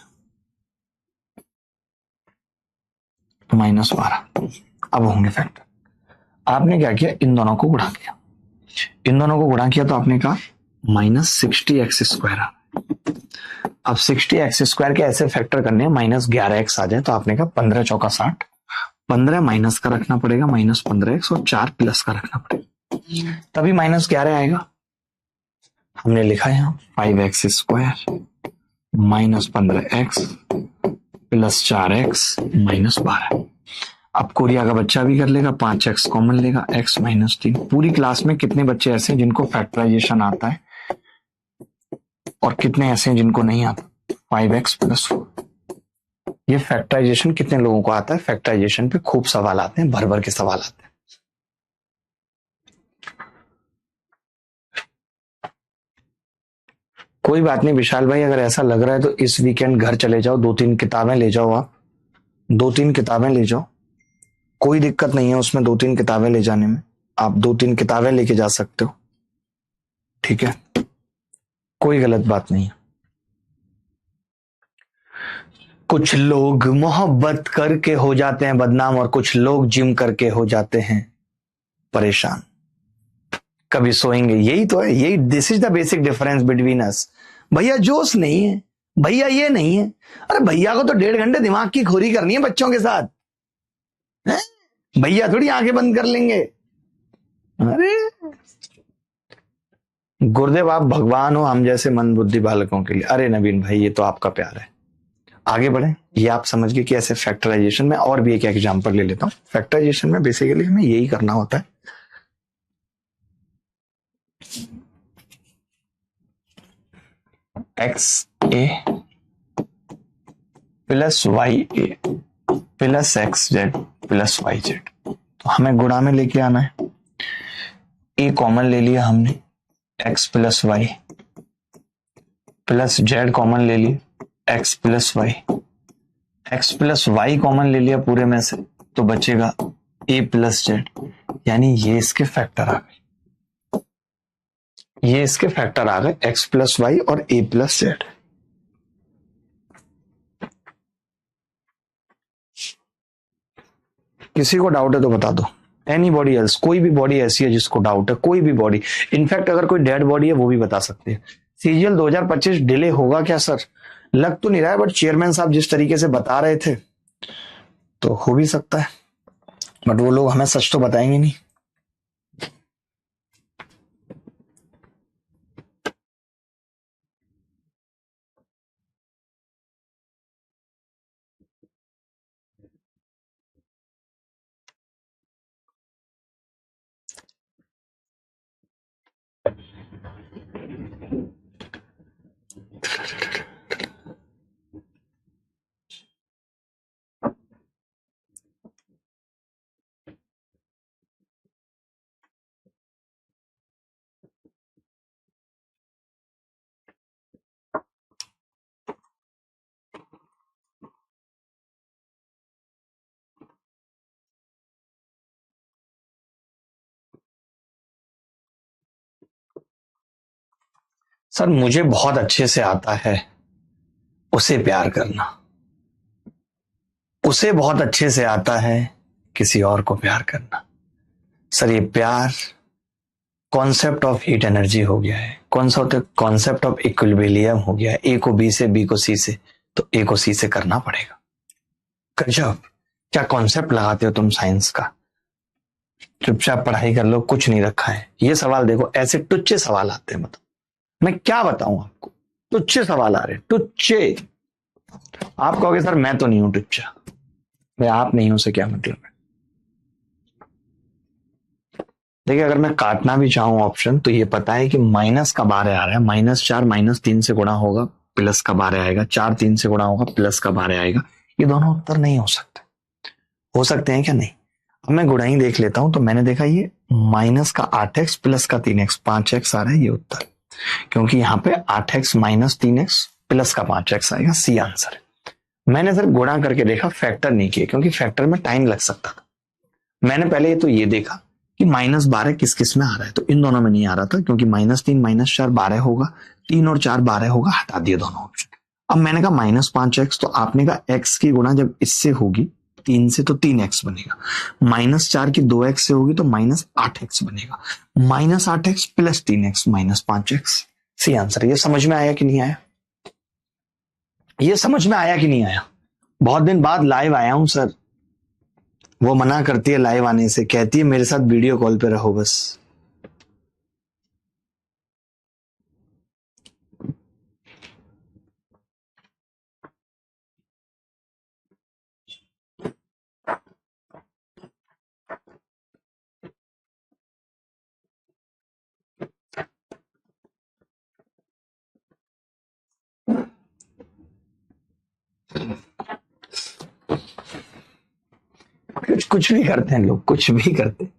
-12। अब होंगे फैक्टर। आपने क्या किया? इन दोनों को गुणा किया, इन दोनों को गुणा किया तो आपने कहा -60x²। अब 60x² के ऐसे फैक्टर करने हैं -11x आ जाए, तो आपने कहा 15 × 4 = 60। 15 माइनस का रखना पड़ेगा -15x, और 4 प्लस का रखना पड़ेगा, तभी -11 आएगा। हमने लिखा है यहाँ 5x² - 15x + 4x - 12। अब कोरिया का बच्चा भी कर लेगा, 5x कॉमन लेगा, x - 3। पूरी क्लास में कितने बच्चे ऐसे हैं जिनको फैक्टराइजेशन आता है और कितने ऐसे हैं जिनको नहीं आता? 5x + 4। ये फैक्टराइजेशन कितने लोगों को आता है? फैक्टराइजेशन पे खूब सवाल आते हैं, भर भर के सवाल आते हैं। कोई बात नहीं विशाल भाई, अगर ऐसा लग रहा है तो इस वीकेंड घर चले जाओ, 2-3 किताबें ले जाओ, आप 2-3 किताबें ले जाओ, कोई दिक्कत नहीं है उसमें। 2-3 किताबें ले जाने में, आप 2-3 किताबें लेके जा सकते हो। ठीक है, कोई गलत बात नहीं है। कुछ लोग मोहब्बत करके हो जाते हैं बदनाम, और कुछ लोग जिम करके हो जाते हैं परेशान। कभी सोएंगे, यही तो है, यही this is the basic difference between us. भैया जोश नहीं है, भैया ये नहीं है। अरे भैया को तो 1.5 घंटे दिमाग की खोरी करनी है बच्चों के साथ। हैं? भैया थोड़ी आंखें बंद कर लेंगे। अरे गुरुदेव आप भगवान हो हम जैसे मंद बुद्धि बालकों के लिए। अरे नवीन भाई ये तो आपका प्यार है। आगे बढ़े। ये आप समझ गए कि ऐसे फैक्टराइजेशन में और भी एक एग्जांपल ले लेता हूँ। फैक्टराइजेशन में बेसिकली हमें यही करना होता है। X A plus Y A plus X Z plus Y Z, तो हमें गुणा में लेके आना है। ए कॉमन ले लिया हमने, x plus y plus z common ले लिया, x plus y. X plus y common ले लिया पूरे में से, तो बचेगा ए प्लस जेड। यानी ये इसके फैक्टर आ गए, ये इसके फैक्टर आ गए, एक्स प्लस वाई और ए प्लस जेड। किसी को डाउट है तो बता दो। एनी बॉडी एल्स, कोई भी बॉडी ऐसी है जिसको डाउट है, कोई भी बॉडी। इनफैक्ट अगर कोई डेड बॉडी है वो भी बता सकते हैं। सीजीएल 2025 डिले होगा क्या सर? लग तो नहीं रहा है, बट चेयरमैन साहब जिस तरीके से बता रहे थे तो हो भी सकता है, बट वो लोग हमें सच तो बताएंगे नहीं। सर मुझे बहुत अच्छे से आता है उसे प्यार करना, उसे बहुत अच्छे से आता है किसी और को प्यार करना। सर ये प्यार कॉन्सेप्ट ऑफ हीट एनर्जी हो गया है, कौन सा होता है? कॉन्सेप्ट ऑफ इक्विलिब्रियम हो गया है। ए को बी से, बी को सी से, तो ए को सी से करना पड़ेगा। गजब, क्या कॉन्सेप्ट लगाते हो तुम साइंस का। चुपचाप पढ़ाई कर लो, कुछ नहीं रखा है। ये सवाल देखो, ऐसे टुच्चे सवाल आते हैं, मतलब मैं क्या बताऊं आपको, टुच्चे सवाल आ रहे हैं, टुच्चे। आप कहोगे सर मैं तो नहीं हूं टुच्चा, मैं आप नहीं हूं से क्या मतलब है? देखिए अगर मैं काटना भी चाहूं ऑप्शन, तो ये पता है कि माइनस का बारह आ रहा है, -4 -3 से गुणा होगा, प्लस का बारह आएगा, 4 3 से गुणा होगा, प्लस का बारह आएगा। ये दोनों उत्तर नहीं हो सकते। हो सकते हैं क्या? नहीं। अब मैं गुणा ही देख लेता हूं, तो मैंने देखा ये माइनस का 8x प्लस का 3x, 5x आ रहा है ये उत्तर, क्योंकि यहाँ पे 8x माइनस 3x प्लस का 5x आएगा, सी आंसर है। मैंने सर गुणा करके देखा, फैक्टर नहीं किया, क्योंकि फैक्टर में टाइम लग सकता था। मैंने पहले तो ये देखा कि -12 किस किस में आ रहा है, तो इन दोनों में नहीं आ रहा था, क्योंकि -3 -4 12 होगा, 3 और 4 12 होगा, हटा दिए दोनों ऑप्शन। अब मैंने कहा -5x, तो आपने कहा x की गुणा जब इससे होगी 3 से तो 3x बनेगा, -4 की 2x से होगी तो -8x बनेगा, -8x plus 3x -5x, C answer. ये समझ में आया कि नहीं आया? ये समझ में आया कि नहीं आया? बहुत दिन बाद लाइव आया हूं सर। वो मना करती है लाइव आने से, कहती है मेरे साथ वीडियो कॉल पे रहो बस। कुछ भी करते हैं लोग, कुछ भी करते हैं।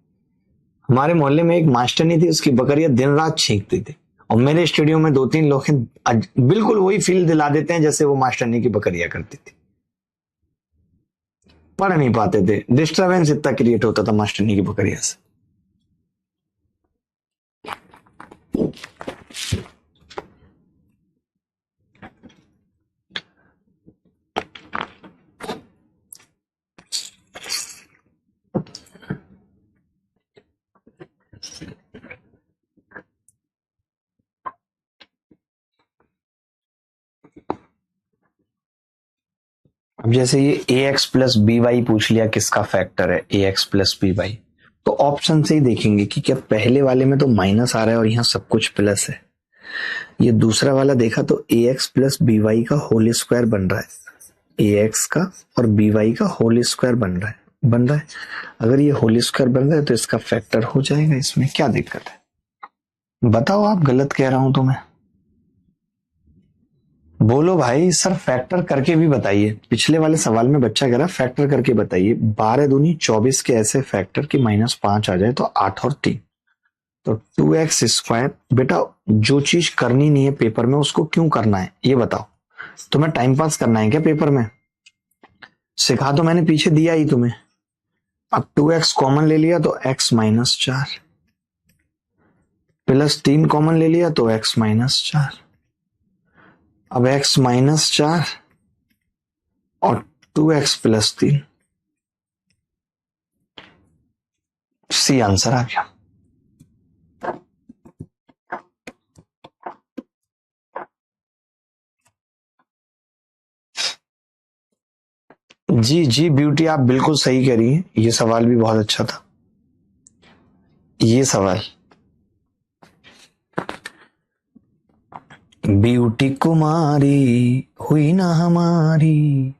हमारे मोहल्ले में एक मास्टरनी थी, उसकी बकरियां दिन रात छींकती थी, और मेरे स्टूडियो में 2 3 लोग हैं, बिल्कुल वही फील दिला देते हैं जैसे वो मास्टरनी की बकरियां करती थी। पढ़ नहीं पाते थे, डिस्टरबेंस इतना क्रिएट होता था मास्टरनी की बकरियां से। अब जैसे ये ए एक्स प्लस बी वाई पूछ लिया, किसका फैक्टर है ए एक्स प्लस बी वाई, तो ऑप्शन से ही देखेंगे कि क्या पहले वाले में तो माइनस आ रहा है और यहाँ सब कुछ प्लस है। ये दूसरा वाला देखा तो ए एक्स प्लस बी वाई का होल स्क्वायर बन रहा है, ए एक्स का और बी वाई का होल स्क्वायर बन रहा है। अगर ये होल स्क्वायर बन रहा है तो इसका फैक्टर हो जाएगा, इसमें क्या दिक्कत है? बताओ, आप गलत कह रहा हूं तो मैं? बोलो भाई, सर फैक्टर करके भी बताइए। पिछले वाले सवाल में बच्चा कह रहा फैक्टर करके बताइए। 12 दूनी 24 के ऐसे फैक्टर कि -5 आ जाए तो 8 और 3, तो 2x स्क्वायर। बेटा, जो चीज करनी नहीं है पेपर में उसको क्यों करना है ये बताओ। तुम्हें टाइम पास करना है क्या पेपर में? सिखा तो मैंने पीछे दिया ही तुम्हें। अब 2x कॉमन ले लिया तो x-4, +3 कॉमन ले लिया तो x-4। अब x-4 और 2x + 3, सी आंसर आ गया। जी जी ब्यूटी, आप बिल्कुल सही कह रही हैं, ये सवाल भी बहुत अच्छा था। ये सवाल ब्यूटी कुमारी हुई ना हमारी।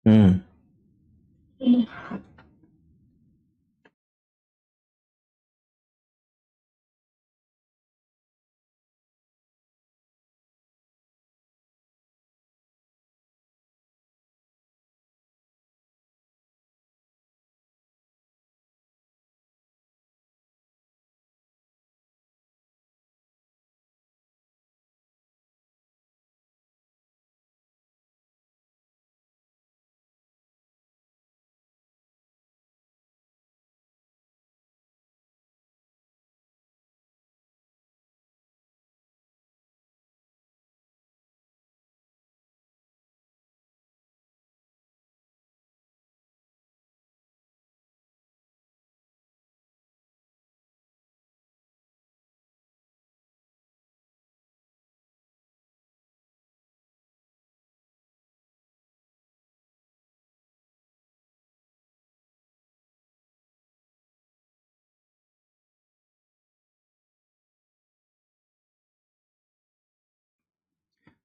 हम्म।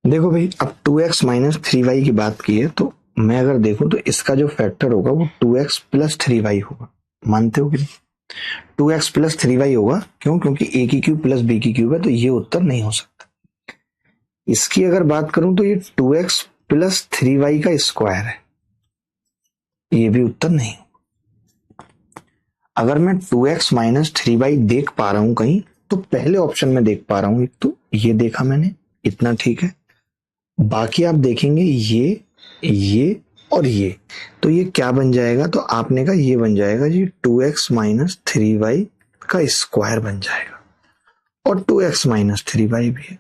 देखो भाई, अब 2x-3y की बात की है तो मैं अगर देखूं तो इसका जो फैक्टर होगा वो 2x + 3y होगा। मानते हो कि नहीं? 2x + 3y होगा। क्यों? क्योंकि a की क्यूब + b की क्यूब है, तो ये उत्तर नहीं हो सकता। इसकी अगर बात करूं तो ये 2x + 3y का स्क्वायर है, ये भी उत्तर नहीं। अगर मैं 2x-3y देख पा रहा हूं कहीं, तो पहले ऑप्शन में देख पा रहा हूं। एक तो ये देखा मैंने, इतना ठीक है। बाकी आप देखेंगे ये और ये, तो ये क्या बन जाएगा? तो आपने कहा ये बन जाएगा जी 2x-3y का स्क्वायर बन जाएगा, और 2x-3y भी है।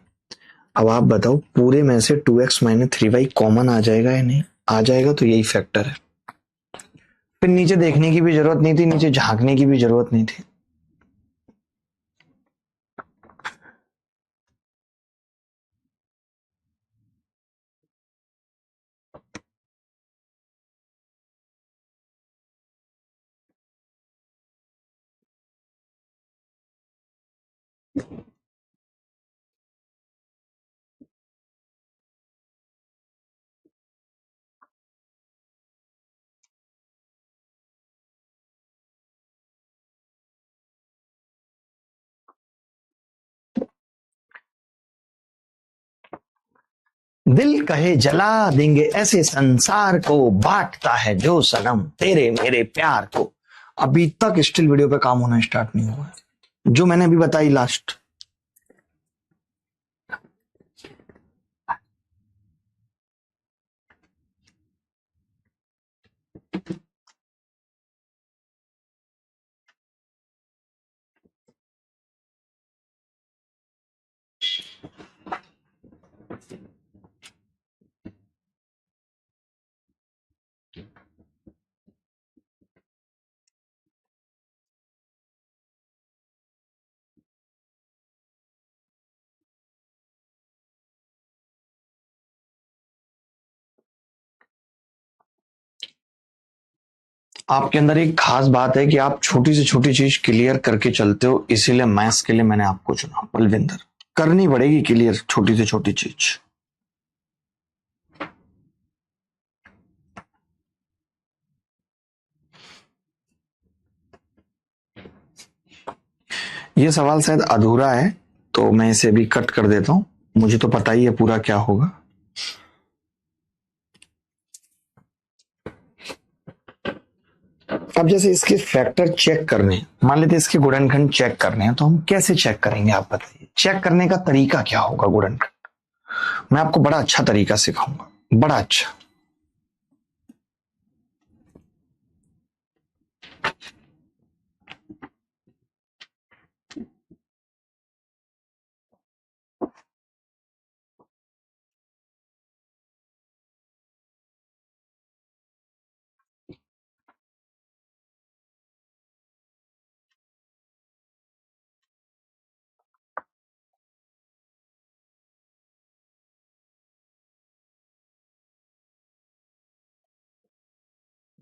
अब आप बताओ, पूरे में से 2x-3y कॉमन आ जाएगा या नहीं? आ जाएगा, तो यही फैक्टर है। फिर नीचे देखने की भी जरूरत नहीं थी, नीचे झांकने की भी जरूरत नहीं थी। दिल कहे जला देंगे ऐसे संसार को, बांटता है जो सनम तेरे मेरे प्यार को। अभी तक स्टिल वीडियो पे काम होना स्टार्ट नहीं हुआ है, जो मैंने अभी बताई लास्ट। आपके अंदर एक खास बात है कि आप छोटी से छोटी चीज क्लियर करके चलते हो, इसीलिए मैथ्स के लिए मैंने आपको चुना। बलविंदर, करनी पड़ेगी क्लियर छोटी से छोटी चीज। ये सवाल शायद अधूरा है, तो मैं इसे भी कट कर देता हूं। मुझे तो पता ही है पूरा क्या होगा। अब जैसे इसके फैक्टर चेक करने, मान लेते इसके गुणनखंड चेक करने हैं, तो हम कैसे चेक करेंगे आप बताइए। चेक करने का तरीका क्या होगा गुणनखंड? मैं आपको बड़ा अच्छा तरीका सिखाऊंगा, बड़ा अच्छा।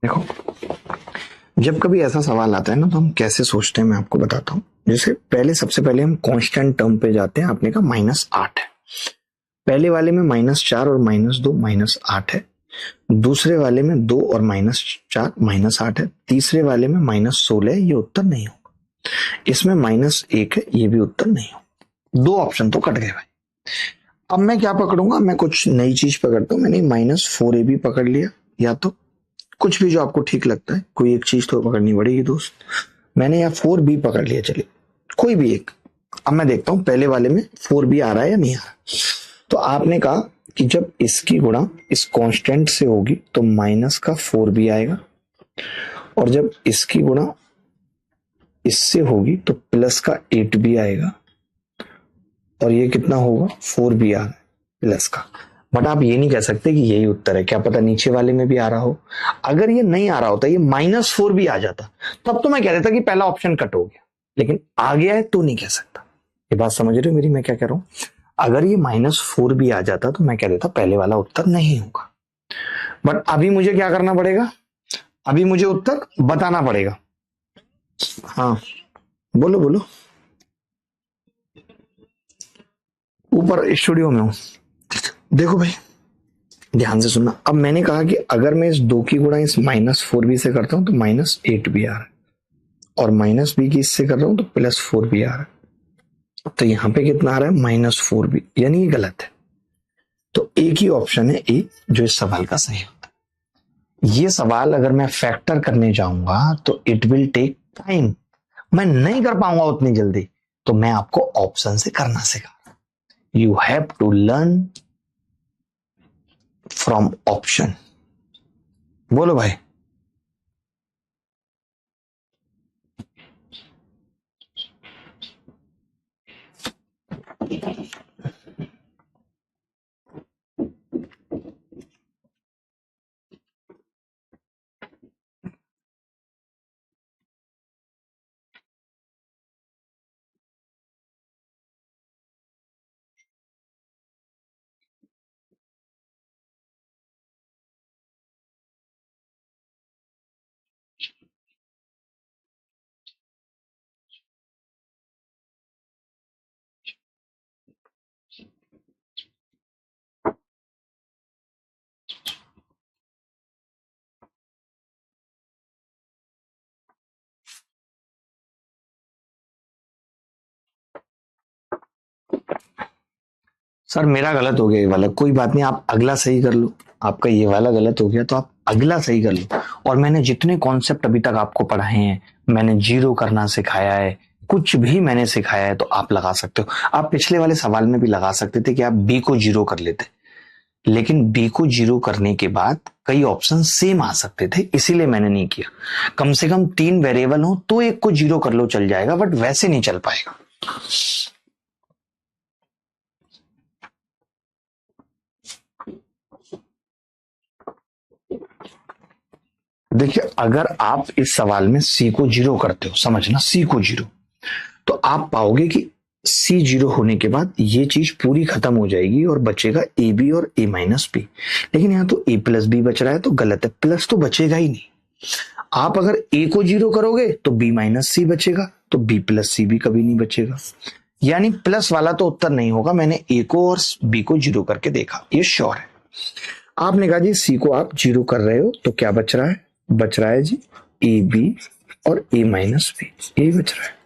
देखो, जब कभी ऐसा सवाल आता है ना, तो हम कैसे सोचते हैं मैं आपको बताता हूं। जैसे पहले, सबसे पहले हम कांस्टेंट टर्म पे जाते हैं। आपने कहा -8 है, पहले वाले में -4 और -2 -8 है, दूसरे वाले में 2 और -4 -8 है, तीसरे वाले में -16 है, ये उत्तर नहीं होगा। इसमें -1 है, ये भी उत्तर नहीं होगा। दो ऑप्शन तो कट गए भाई। अब मैं क्या पकड़ूंगा? मैं कुछ नई चीज पकड़ता हूं। मैंने -4ab पकड़ लिया, या तो कुछ भी जो आपको ठीक लगता है, कोई एक चीज तो पकड़नी पड़ेगी दोस्त। मैंने यहाँ 4b पकड़ लिया, चलिए कोई भी एक। अब मैं देखता हूं पहले वाले में 4b आ रहा है या नहीं आ रहा। तो आपने कहा कि जब इसकी गुणा इस कांस्टेंट से होगी तो माइनस का 4b आएगा, और जब इसकी गुणा इससे होगी तो प्लस का 8b आएगा, और ये कितना होगा? 4b आ रहा है प्लस का। बट आप ये नहीं कह सकते कि यही उत्तर है, क्या पता नीचे वाले में भी आ रहा हो। अगर ये नहीं आ रहा होता, ये -4b आ जाता, तब तो मैं कह देता कि पहला ऑप्शन कट हो गया, लेकिन आ गया है तो नहीं कह सकता। ये बात समझ रहे हो मेरी, मैं क्या कह रहा हूं? अगर ये -4b आ जाता तो मैं कह देता पहले वाला उत्तर नहीं होगा। बट अभी मुझे क्या करना पड़ेगा? अभी मुझे उत्तर बताना पड़ेगा। हाँ, बोलो बोलो। ऊपर स्टूडियो में हूं। देखो भाई, ध्यान से सुनना। अब मैंने कहा कि अगर मैं इस 2 की गुणा इस -4b से करता हूं तो -8b आ रहा है, और -b की इससे कर रहा हूं तो +4b आ रहा है। तो यहां पे कितना आ रहा है? -4b, यानी ये गलत है। तो एक ही ऑप्शन है ए, जो इस सवाल का सही होता है। ये सवाल अगर मैं फैक्टर करने जाऊंगा तो इट विल टेक टाइम, मैं नहीं कर पाऊंगा उतनी जल्दी। तो मैं आपको ऑप्शन से करना सिखा। You have to learn from option. बोलो भाई। सर मेरा गलत हो गया ये वाला, कोई बात नहीं, आप अगला सही कर लो। आपका ये वाला गलत हो गया तो आप अगला सही कर लो। और मैंने जितने कॉन्सेप्ट अभी तक आपको पढ़ाए हैं, मैंने जीरो करना सिखाया है, कुछ भी मैंने सिखाया है, तो आप लगा सकते हो। आप पिछले वाले सवाल में भी लगा सकते थे कि आप बी को जीरो कर लेते, लेकिन बी को जीरो करने के बाद कई ऑप्शन सेम आ सकते थे, इसीलिए मैंने नहीं किया। कम से कम 3 वेरिएबल हो तो एक को जीरो कर लो चल जाएगा, बट वैसे नहीं चल पाएगा। देखिए, अगर आप इस सवाल में सी को जीरो करते हो, समझना सी को जीरो, तो आप पाओगे कि सी जीरो होने के बाद ये चीज पूरी खत्म हो जाएगी और बचेगा ए बी और ए माइनस बी। लेकिन यहां तो ए प्लस बी बच रहा है, तो गलत है, प्लस तो बचेगा ही नहीं। आप अगर ए को जीरो करोगे तो बी माइनस सी बचेगा, तो बी प्लस सी भी कभी नहीं बचेगा, यानी प्लस वाला तो उत्तर नहीं होगा। मैंने ए को और बी को जीरो करके देखा, ये श्योर है। आपने कहा जी सी को आप जीरो कर रहे हो, तो क्या बच रहा है? बच रहा है जी ए बी और ए माइनस बी, ये बच रहा है।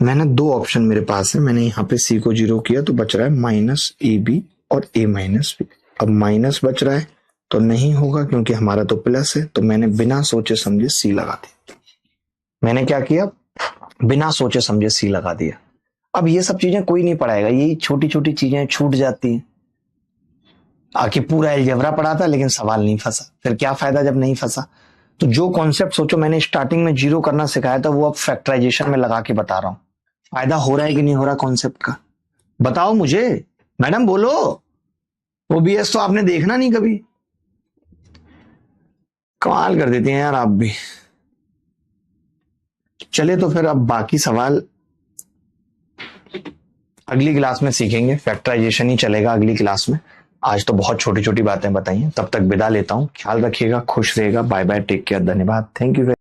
मैंने 2 ऑप्शन मेरे पास है, मैंने यहाँ पे सी को जीरो किया तो बच रहा है माइनस ए बी और ए माइनस बी। अब माइनस बच रहा है तो नहीं होगा क्योंकि हमारा तो प्लस है, तो मैंने बिना सोचे समझे सी लगा दिया। मैंने क्या किया? बिना सोचे समझे सी लगा दिया। अब ये सब चीजें कोई नहीं पढ़ाएगा, यही छोटी छोटी चीजें छूट जाती हैं। आखिर पूरा अलजेब्रा पढ़ा था लेकिन सवाल नहीं फंसा, फिर क्या फायदा जब नहीं फंसा। तो जो कॉन्सेप्ट सोचो मैंने स्टार्टिंग में जीरो करना सिखाया था, वो अब फैक्टराइजेशन में लगा के बता रहा हूं। फायदा हो रहा है कि नहीं हो रहा कॉन्सेप्ट का? बताओ मुझे, मैडम बोलो। ओबीएस तो आपने देखना नहीं कभी। कमाल कर देती हैं यार आप भी। चले तो फिर अब बाकी सवाल अगली क्लास में सीखेंगे, फैक्टराइजेशन ही चलेगा अगली क्लास में। आज तो बहुत छोटी छोटी बातें बताई हैं, तब तक विदा लेता हूं। ख्याल रखिएगा, खुश रहिएगा, बाय बाय, टेक केयर, धन्यवाद, थैंक यू।